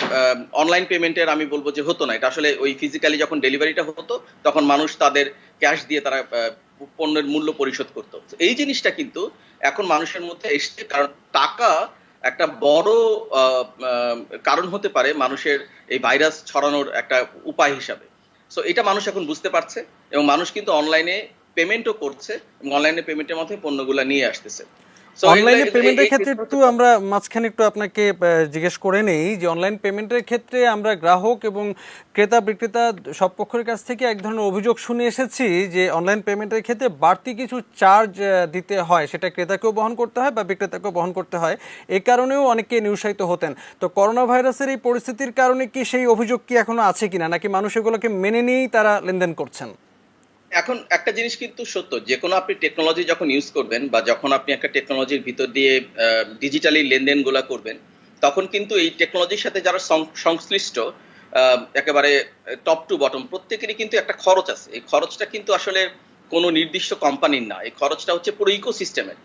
D: অনলাইন পেমেন্টের আমি বলবো যে হতো না। এটা আসলে ওই ফিজিক্যালি যখন ডেলিভারিটা হতো তখন মানুষ তাদের ক্যাশ দিয়ে তারা পণ্যের মূল্য পরিশোধ করতো। এই জিনিসটা কিন্তু এখন মানুষের মধ্যে এসছে, কারণ টাকা একটা বড় কারণ হতে পারে মানুষের এই ভাইরাস ছড়ানোর একটা উপায় হিসাবে। সো এটা মানুষ এখন বুঝতে পারছে এবং মানুষ কিন্তু অনলাইনে পেমেন্টও করছে এবং অনলাইনে পেমেন্টের মাধ্যমে পণ্যগুলো নিয়ে আসতেছে।
A: অনলাইনে পেমেন্টের ক্ষেত্রে একটু আমরা মাঝখানে একটু আপনাকে জিজ্ঞেস করে নেই যে অনলাইন পেমেন্টের ক্ষেত্রে আমরা গ্রাহক এবং ক্রেতা বিক্রেতা সব পক্ষের কাছ থেকে এক ধরনের অভিযোগ শুনে এসেছি যে অনলাইন পেমেন্টের ক্ষেত্রে বাড়তি কিছু চার্জ দিতে হয়, সেটা ক্রেতাকেও বহন করতে হয় বা বিক্রেতাকেও বহন করতে হয়। এই কারণেও অনেকে নিরুৎসাহিত হতেন। তো করোনা ভাইরাসের এই পরিস্থিতির কারণে কি সেই অভিযোগ কি এখনো আছে কিনা, নাকি মানুষ এগুলোকে মেনে নিয়েই তারা লেনদেন করছেন?
D: এখন একটা জিনিস কিন্তু সত্য, যে কোনো আপনি টেকনোলজি যখন ইউজ করবেন বা যখন আপনি একটা টেকনোলজির ভিতর দিয়ে ডিজিটালি লেনদেন গুলা করবেন, তখন কিন্তু এই টেকনোলজির সাথে যারা সংশ্লিষ্ট একেবারে টপ টু বটম প্রত্যেকেরই কিন্তু একটা খরচ আছে। এই খরচটা কিন্তু আসলে কোনো নির্দিষ্ট কোম্পানির না, এই খরচটা হচ্ছে পুরো ইকোসিস্টেমের।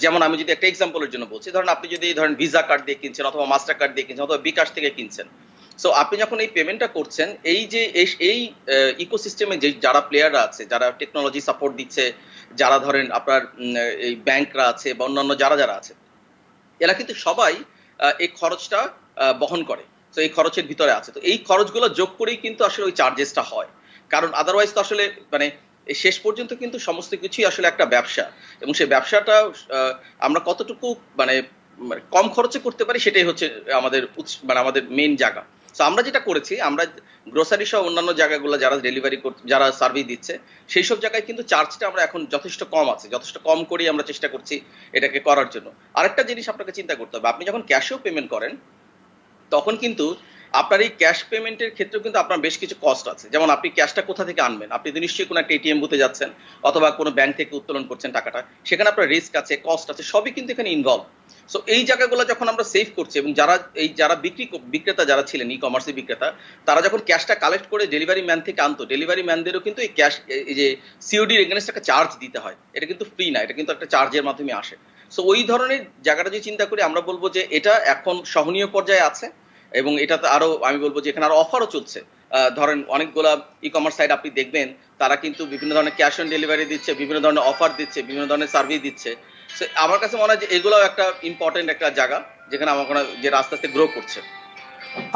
D: যেমন আমি যদি একটা এক্সাম্পলের জন্য বলছি, ধরেন আপনি যদি ধরেন ভিসা কার্ড দিয়ে কিনছেন অথবা মাস্টার কার্ড দিয়ে কিনছেন অথবা বিকাশ থেকে কিনছেন, সো আপনি যখন এই পেমেন্টটা করছেন, এই যে এই ইকোসিস্টেমে যে যারা প্লেয়াররা আছে, যারা টেকনোলজি সাপোর্ট দিচ্ছে, যারা ধরেন আপনার এই ব্যাংকরা আছে বা অন্যান্য যারা যারা আছে, এরা কিন্তু সবাই এই খরচটা বহন করে। তো এই খরচের ভিতরে আছে, তো এই খরচগুলো যোগ করেই কিন্তু আসলে ওই চার্জেসটা হয়। কারণ আদারওয়াইজ তো আসলে মানে শেষ পর্যন্ত কিন্তু সমস্ত কিছুই আসলে একটা ব্যবসা, এবং সেই ব্যবসাটা আমরা কতটুকু মানে কম খরচে করতে পারি সেটাই হচ্ছে আমাদের মানে আমাদের মেইন জায়গা। তো আমরা যেটা করেছি, আমরা গ্রোসারি সহ অন্যান্য জায়গাগুলো যারা ডেলিভারি যারা সার্ভিস দিচ্ছে সেই সব জায়গায় কিন্তু চার্জটা আমরা এখন যথেষ্ট কম আছে, যথেষ্ট কম করেই আমরা চেষ্টা করছি এটাকে করার জন্য। আরেকটা জিনিস আপনাকে চিন্তা করতে হবে, আপনি যখন ক্যাশেও পেমেন্ট করেন তখন কিন্তু আপনার এই ক্যাশ পেমেন্টের ক্ষেত্রেও কিন্তু আপনার বেশ কিছু কস্ট আছে। যেমন আপনি ক্যাশটা কোথা থেকে আনবেন, আপনি তো নিশ্চয়ই কোনো একটা এটিএম বুথে যাচ্ছেন অথবা কোনো ব্যাংক থেকে উত্তোলন করছেন টাকাটা, সেখানে আপনার রিস্ক আছে, কস্ট আছে, সবই কিন্তু এখানে ইনভলভ। সো এই জায়গাগুলো যখন আমরা সেভ করছি, এবং যারা বিক্রেতা যারা ছিলেন ই কমার্সের বিক্রেতা, তারা যখন ক্যাশটা কালেক্ট করে ডেলিভারি ম্যান থেকে আনতো, ডেলিভারি ম্যানদেরও কিন্তু এই ক্যাশ এই যে সিওডির এগেনস্ট একটা চার্জ দিতে হয়। এটা কিন্তু ফ্রি না, এটা কিন্তু একটা চার্জের মাধ্যমে আসে। সো ওই ধরনের জায়গাটা যদি চিন্তা করি, আমরা বলবো যে এটা এখন সহনীয় পর্যায়ে আছে এবং এটাতে আরো আমি বলবো যে এখানে আরো অফারও চলছে। ধরেন অনেকগুলা ই কমার্স সাইট আপনি দেখবেন, তারা কিন্তু বিভিন্ন ধরনের ক্যাশ অন ডেলিভারি দিচ্ছে, বিভিন্ন ধরনের অফার দিচ্ছে, বিভিন্ন ধরনের সার্ভিস দিচ্ছে। আমার কাছে মনে হয় যে এগুলোও একটা ইম্পর্টেন্ট একটা জায়গা যেখানে আমার মনে হয় যে আস্তে আস্তে গ্রো করছে।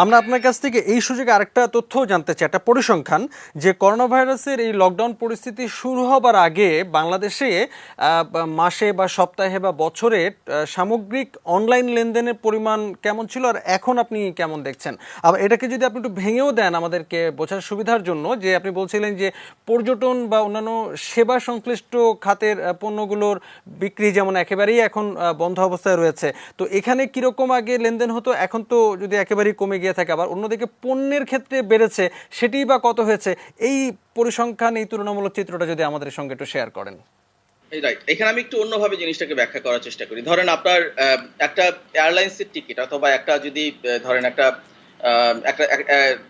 A: আমরা আপনার কাছ থেকে এই সুযোগে আরেকটা তথ্যও জানতে চাই, একটা পরিসংখ্যান, যে করোনা ভাইরাসের এই লকডাউন পরিস্থিতি শুরু হবার আগে বাংলাদেশে মাসে বা সপ্তাহে বা বছরে সামগ্রিক অনলাইন লেনদেনের পরিমাণ কেমন ছিল, আর এখন আপনি কেমন দেখছেন? আবার এটাকে যদি আপনি একটু ভেঙেও দেন আমাদেরকে বোঝার সুবিধার জন্য, যে আপনি বলছিলেন যে পর্যটন বা অন্যান্য সেবা সংশ্লিষ্ট খাতের পণ্যগুলোর বিক্রি যেমন একেবারেই এখন বন্ধ অবস্থায় রয়েছে, তো এখানে কিরকম আগে লেনদেন হতো, এখন তো যদি একেবারেই কমে গিয়ে থাকে, আবার অন্যদিকে পণ্যের ক্ষেত্রে বেড়েছে, সেটিই বা কত হয়েছে? এই পরিসংখ্যান, এই তুলনামূলক চিত্রটা যদি আমাদের সঙ্গে একটু শেয়ার করেন।
D: রাইট, এখানে আমি একটু অন্যভাবে জিনিসটাকে ব্যাখ্যা করার চেষ্টা করি। ধরেন আপনার একটা এয়ারলাইন্সের টিকিট অথবা একটা যদি ধরেন একটা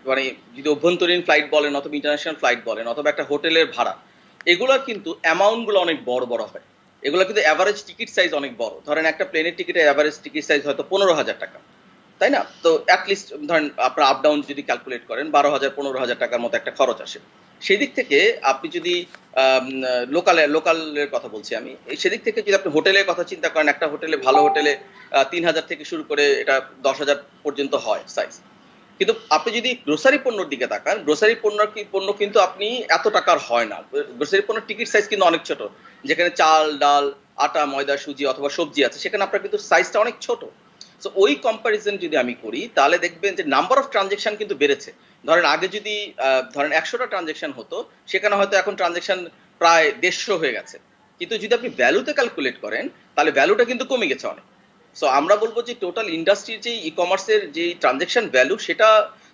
D: মানে যদি অভ্যন্তরীণ ফ্লাইট বলেন অথবা ইন্টারন্যাশনাল ফ্লাইট বলেন অথবা একটা হোটেলের ভাড়া, এগুলোর কিন্তু অ্যামাউন্ট গুলো অনেক বড় বড় হয়। এগুলো কিন্তু অ্যাভারেজ টিকিট সাইজ অনেক বড়। ধরেন একটা প্লেনের টিকিটের অ্যাভারেজ টিকিট সাইজ হয়তো 15,000 টাকা, তাই না? তো অ্যাটলিস্ট ধরেন আপনার আপ ডাউন যদি ক্যালকুলেট করেন 12,000-15,000 টাকার মতো একটা খরচ আসে। সেদিক থেকে আপনি যদি লোকালের কথা বলছি আমি, সেদিক থেকে যদি আপনি হোটেলের কথা চিন্তা করেন, একটা হোটেলে ভালো হোটেলে 3,000 থেকে শুরু করে এটা 10,000 পর্যন্ত হয় সাইজ। কিন্তু আপনি যদি গ্রোসারি পণ্যর দিকে তাকান, গ্রোসারি পণ্য কিন্তু আপনি এত টাকার হয় না। গ্রোসারি পণ্যের টিকিট সাইজ কিন্তু অনেক ছোট, যেখানে চাল ডাল আটা ময়দা সুজি অথবা সবজি আছে, সেখানে আপনার কিন্তু সাইজটা অনেক ছোট। সো ওই কম্পারিজন যদি আমি করি তাহলে দেখবেন যে নাম্বার অফ ট্রানজেকশন কিন্তু বেড়েছে। ধরেন আগে যদি ধরেন 100টা ট্রানজেকশন হতো, সেখানে হয়তো এখন ট্রানজেকশন প্রায় 150 হয়ে গেছে। কিন্তু যদি আপনি ভ্যালুতে ক্যালকুলেট করেন তাহলে ভ্যালুটা কিন্তু কমে গেছে অনেক। সো আমরা বলবো যে টোটাল ইন্ডাস্ট্রির যে ই কমার্সের যে ট্রানজেকশন ভ্যালু, সেটা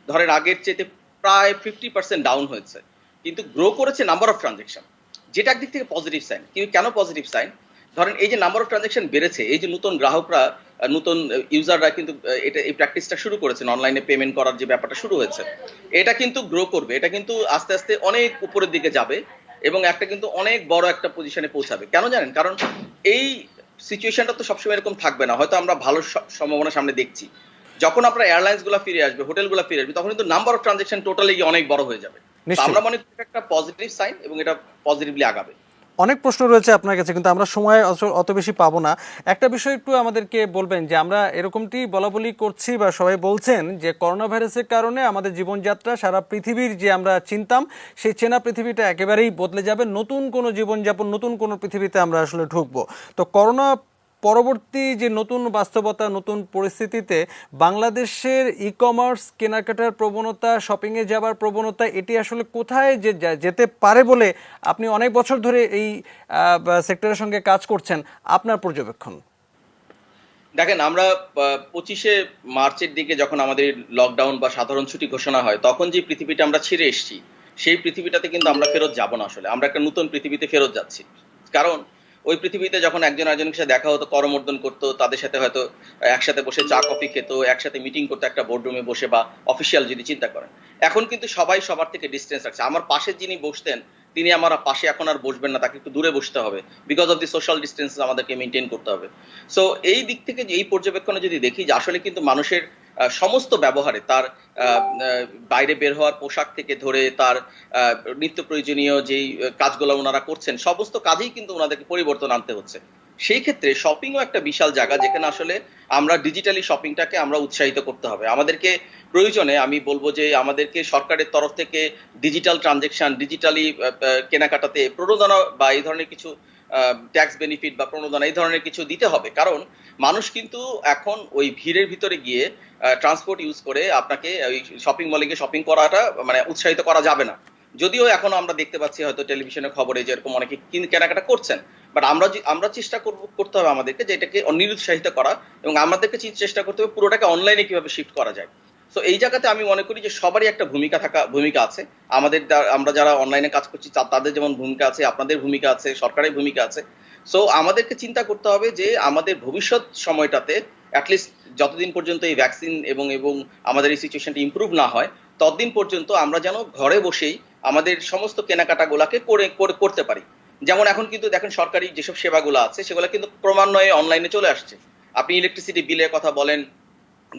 D: ধরেন আগের চেয়ে প্রায় 50% ডাউন হয়েছে, কিন্তু গ্রো করেছে নাম্বার অফ ট্রানজেকশন, যেটা একদিক থেকে পজিটিভ সাইন। কিন্তু কেন পজিটিভ সাইন? ধরেন এই যে নাম্বার অফ ট্রানজাকশন বেড়েছে, এই যে নতুন গ্রাহকরা নতুন ইউজাররা কিন্তু এটা এই প্র্যাকটিসটা শুরু করেছেন, অনলাইনে পেমেন্ট করার যে ব্যাপারটা শুরু হয়েছে, এটা কিন্তু গ্রো করবে, এটা কিন্তু আস্তে আস্তে অনেক উপরের দিকে যাবে এবং একটা কিন্তু অনেক বড় একটা পজিশনে পৌঁছাবে। কেন জানেন? কারণ এই সিচুয়েশনটা তো সবসময় এরকম থাকবে না, হয়তো আমরা ভালো সম্ভাবনা সামনে দেখছি। যখন আপনার এয়ারলাইন্স গুলা ফিরে আসবে, হোটেল গুলা ফিরে আসবে, তখন কিন্তু নাম্বার অফ ট্রানজাকশন টোটালি অনেক বড় হয়ে যাবে। তো আমরা মনে করি একটা পজিটিভ সাইন এবং এটা পজিটিভলি আগাবে।
A: অনেক প্রশ্ন রয়েছে আপনার কাছে, কিন্তু আমরা সময় অত বেশি পাবো না। একটা বিষয় একটু আমাদেরকে বলবেন যে আমরা এরকমটি বলাবলি করছি বা সবাই বলছেন যে করোনা ভাইরাসের কারণে আমাদের জীবনযাত্রা সারা পৃথিবীর যে আমরা চিনতাম সেই চেনা পৃথিবীটা একেবারেই বদলে যাবে, নতুন কোনো জীবনযাপন, নতুন কোনো পৃথিবীতে আমরা আসলে ঢুকবো। তো করোনা পরবর্তী যে নতুন বাস্তবতা, নতুন পরিস্থিতিতে বাংলাদেশের ই কমার্স, কেনাকাটার প্রবণতা, শপিংয়ে যাবার প্রবণতা, এটি আসলে কোথায় যেতে পারে বলে আপনি অনেক বছর ধরে এই সেক্টরের সঙ্গে কাজ করছেন, আপনার পর্যবেক্ষণ?
D: দেখেন, আমরা 25শে মার্চের দিকে যখন আমাদের লকডাউন বা সাধারণ ছুটি ঘোষণা হয়, তখন যে পৃথিবীটা আমরা ছেড়ে এসেছি, সেই পৃথিবীটাতে কিন্তু আমরা ফেরত যাব না। আসলে আমরা একটা নতুন পৃথিবীতে ফেরত যাচ্ছি। কারণ ওই পৃথিবীতে যখন একজন আরেকজনের সাথে দেখা হতো, করমর্দন করতো, তাদের সাথে হয়তো একসাথে বসে চা কফি খেত, একসাথে মিটিং করতো একটা বোর্ডরুমে বসে বা অফিসিয়াল যদি চিন্তা করেন, এখন কিন্তু সবাই সবার থেকে ডিস্টেন্স রাখছে। আমার পাশে যিনি বসতেন তিনি আমার পাশে এখন আর বসবেন না, তাকে একটু দূরে বসতে হবে, because of the social distance আমাদেরকে মেনটেন করতে হবে। সো এই দিক থেকে এই পর্যবেক্ষণে যদি দেখি যে আসলে কিন্তু মানুষের সমস্ত ব্যবহারে, তার বাইরে বের হওয়ার পোশাক থেকে ধরে তার নিত্য প্রয়োজনীয় যেই কাজগুলো ওনারা করছেন, সমস্ত কাজেই কিন্তু ওনাদেরকে পরিবর্তন আনতে হচ্ছে। সেই ক্ষেত্রে শপিংও একটা বিশাল জায়গা যেখানে আসলে আমরা ডিজিটালি শপিংটাকে আমরা উৎসাহিত করতে হবে। আমাদেরকে প্রয়োজনে আমি বলবো যে আমাদেরকে সরকারের তরফ থেকে ডিজিটাল ট্রানজেকশন, ডিজিটালি কেনাকাটাতে প্রণোদনা বা এই ধরনের কিছু ট্যাক্স বেনিফিট বা প্রণোদনা এই ধরনের কিছু দিতে হবে। কারণ মানুষ কিন্তু এখন ওই ভিড়ের ভিতরে গিয়ে ট্রান্সপোর্ট ইউজ করে আপনাকে ওই শপিং মলে গিয়ে শপিং করাটা মানে উৎসাহিত করা যাবে না। যদিও এখন আমরা দেখতে পাচ্ছি হয়তো টেলিভিশনের খবরে যেরকম অনেকে কেনাকাটা করছেন, বাট আমরা চেষ্টা করতে হবে আমাদেরকে যে এটাকে নিরুৎসাহিত করা, এবং আমাদেরকে চেষ্টা করতে হবে পুরোটাকে অনলাইনে কিভাবে শিফট করা যায়। তো এই জায়গাতে আমি মনে করি যে সবারই একটা ভূমিকা আছে। আমরা যারা অনলাইনে কাজ করছি তাদের যেমন ভূমিকা আছে, আপনাদের ভূমিকা আছে, সরকারের ভূমিকা আছে। সো আমাদেরকে চিন্তা করতে হবে যে আমাদের ভবিষ্যৎ সময়টাতে অ্যাটলিস্ট যতদিন পর্যন্ত এই ভ্যাকসিন এবং আমাদের এই সিচুয়েশনটা ইমপ্রুভ না হয়, ততদিন পর্যন্ত আমরা যেন ঘরে বসেই আমাদের সমস্ত কেনাকাটাগুলোকে করতে পারি। যেমন এখন কিন্তু দেখেন সরকারি যেসব সেবাগুলো আছে সেগুলো কিন্তু ক্রমান্বয়ে অনলাইনে চলে আসছে। আপনি ইলেকট্রিসিটি বিলের কথা বলেন,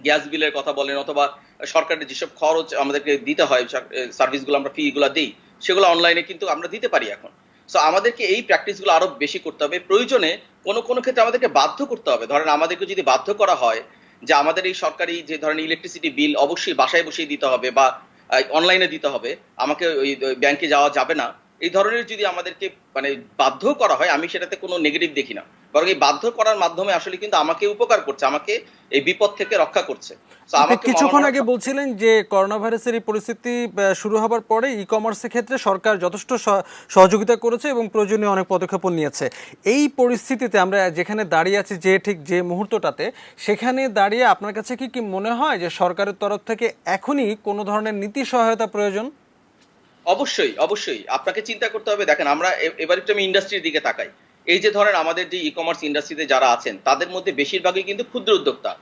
D: গ্যাস বিলের কথা বলেন, অথবা সরকারের যেসব খরচ আমাদেরকে দিতে হয়, সার্ভিসগুলো আমরা ফিগুলো দিই, সেগুলো অনলাইনে কিন্তু আমরা দিতে পারি এখন। সো আমাদেরকে এই প্র্যাকটিসগুলো আরো বেশি করতে হবে। প্রয়োজনে কোনো ক্ষেত্রে আমাদেরকে বাধ্য করতে হবে। ধরেন আমাদেরকে যদি বাধ্য করা হয় যে আমাদের এই সরকারি যে ধরেন ইলেকট্রিসিটি বিল অবশ্যই বাসায় বসেই দিতে হবে বা অনলাইনে দিতে হবে, আমাকে ওই ব্যাংকে যাওয়া যাবে না, এই ধরনের যদি আমাদেরকে মানে বাধ্য করা হয়, আমি সেটাতে কোনো নেগেটিভ দেখি না, বরং এই বাধ্য করার মাধ্যমে আসলে কিন্তু আমাকে উপকার করছে, আমাকে এই বিপদ থেকে রক্ষা করছে।
A: কিছুক্ষণ আগে বলছিলেন যে করোনা ভাইরাসের এই পরিস্থিতি শুরু হবার পরে ই কমার্সের ক্ষেত্রে সরকার যথেষ্ট সহযোগিতা করেছে এবং প্রয়োজনীয় অনেক পদক্ষেপ নিয়েছে। এই পরিস্থিতিতে আমরা যেখানে দাঁড়িয়ে আছি, ঠিক যে মুহূর্তটাতে, সেখানে দাঁড়িয়ে আপনার কাছে কি মনে হয় যে সরকারের তরফ থেকে এখনই কোনো ধরনের নীতি সহায়তা প্রয়োজন?
D: অবশ্যই আপনাকে চিন্তা করতে হবে। দেখেন, আমরা এবার একটু আমি ইন্ডাস্ট্রির দিকে তাকাই। এই যে ধরেন আমাদের যে ই কমার্স ইন্ডাস্ট্রিতে যারা আছেন তাদের মধ্যে বেশিরভাগই কিন্তু ক্ষুদ্র উদ্যোক্তা,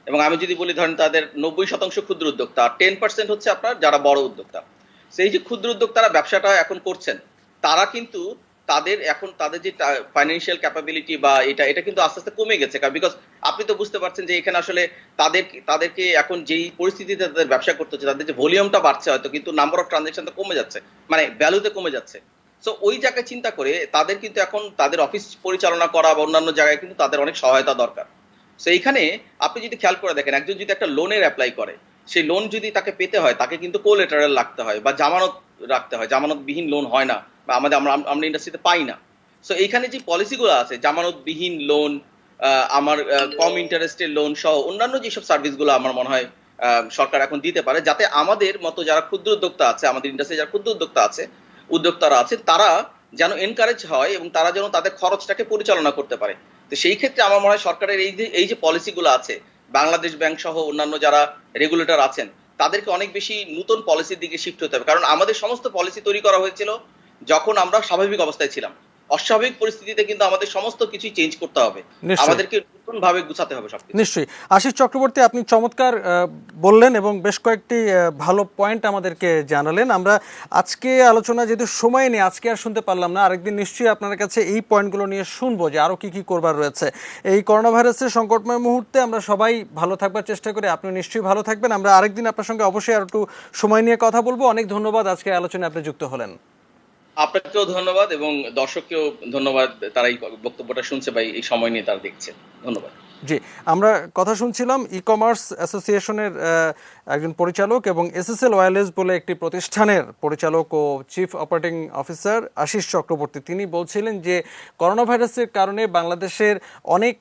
D: এবং আমি যদি বলি ধরেন তাদের 90% ক্ষুদ্র উদ্যোক্তা, 10% হচ্ছে আপনার যারা বড় উদ্যোক্তা। সেই যে ক্ষুদ্র উদ্যোক্তারা ব্যবসাটা এখন করছেন, তারা কিন্তু তাদের যে ফাইন্যান্সিয়াল ক্যাপাবিলিটি বা এটা কিন্তু আস্তে আস্তে কমে গেছে। কারণ বিকজ আপনি তো বুঝতে পারছেন যে এখানে আসলে তাদেরকে এখন যেই পরিস্থিতিতে তাদের ব্যবসা করতে হচ্ছে, তাদের যে ভলিউমটা বাড়ছে হয়তো, কিন্তু নাম্বার অফ ট্রানজাকশন তো কমে যাচ্ছে, মানে ভ্যালুতে কমে যাচ্ছে। সো ওই জায়গায় চিন্তা করে তাদের কিন্তু এখন তাদের অফিস পরিচালনা করা বা অন্যান্য জায়গায় কিন্তু তাদের অনেক সহায়তা দরকার। সো এইখানে আপনি যদি খেয়াল করে দেখেন, একজন যদি একটা লোনের অ্যাপ্লাই করে, সেই লোন যদি তাকে পেতে হয় তাকে কিন্তু কোলেটারাল রাখতে হয় বা জামানত রাখতে হয়। জামানতবিহীন লোন হয় না, বা আমরা ইন্ডাস্ট্রিতে পাই না। সো এইখানে যে পলিসিগুলো আছে, জামানতবিহীন লোন, আমার কম ইন্টারেস্টের লোন সহ অন্যান্য যেসব সার্ভিসগুলো আমার মনে হয় সরকার এখন দিতে পারে, যাতে আমাদের মতো যারা ক্ষুদ্র উদ্যোক্তা আছে, আমাদের ইন্ডাস্ট্রি যারা ক্ষুদ্র উদ্যোক্তারা আছে, তারা যেন এনকারেজ হয় এবং তারা যেন তাদের খরচটাকে পরিচালনা করতে পারে। তো সেই ক্ষেত্রে আমার মনে হয় সরকারের এই যে পলিসিগুলো আছে, বাংলাদেশ ব্যাংক সহ অন্যান্য যারা রেগুলেটর আছেন, তাদেরকে অনেক বেশি নতুন পলিসির দিকে শিফট হতে হবে। কারণ আমাদের সমস্ত পলিসি তৈরি করা হয়েছিল যখন আমরা স্বাভাবিক অবস্থায় ছিলাম। অস্বাভাবিক পরিস্থিতিতে কিন্তু আমাদের সমস্ত কিছুই চেঞ্জ করতে হবে,
A: নিশ্চয়ই।
D: আমাদেরকে নতুন ভাবে গুছাতে হবে সবকিছু।
A: নিশ্চয়ই। আশিস চক্রবর্তী, আপনি চমৎকার বললেন এবং বেশ কয়েকটি ভালো পয়েন্ট আমাদেরকে জানালেন। আমরা আজকে আলোচনা যেহেতু সময় নেই, আজকে আর শুনতে পারলাম না, আরেকদিন নিশ্চয়ই আপনার কাছে এই পয়েন্টগুলো নিয়ে শুনবো যে আরও কি কি করবার রয়েছে। এই করোনা ভাইরাসের সংকটময় মুহূর্তে আমরা সবাই ভালো থাকবার চেষ্টা করি, আপনি নিশ্চয়ই ভালো থাকবেন। আমরা আরেকদিন আপনার সঙ্গে অবশ্যই আর একটু সময় নিয়ে কথা বলবো। অনেক ধন্যবাদ আজকে আলোচনায় আপনি যুক্ত হলেন।
D: আপনাকেও ধন্যবাদ এবং দর্শককেও ধন্যবাদ, তারা এই বক্তব্যটা শুনছে বা এই সময় নিয়ে তারা দেখছে। ধন্যবাদ।
A: জি, আমরা কথা শুনছিলাম ই কমার্স অ্যাসোসিয়েশনের একজন পরিচালক এবং এসএসএল ওয়্যারলেস বলে একটি প্রতিষ্ঠানের পরিচালক ও chief operating officer Ashis Chakraborty. তিনি বলছিলেন যে করোনা ভাইরাসের কারণে বাংলাদেশের অনেক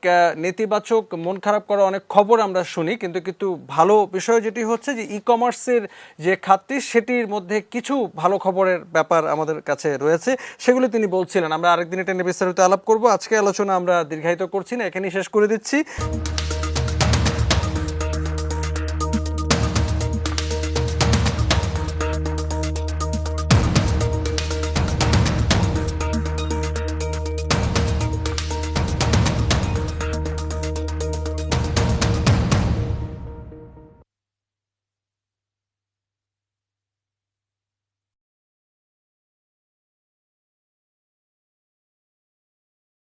A: নেতিবাচক, মন খারাপ করা অনেক খবর আমরা শুনি, কিন্তু ভালো বিষয় যেটি হচ্ছে যে ই কমার্সের যে খাতটি, সেটির মধ্যে কিছু ভালো খবরের ব্যাপার আমাদের কাছে রয়েছে, সেগুলো তিনি বলছিলেন। আমরা আরেকদিন এটা নিয়ে বিস্তারিত আলাপ করব। আজকে আলোচনা আমরা দীর্ঘায়িত করছি না, এখানেই শেষ করে দিচ্ছি।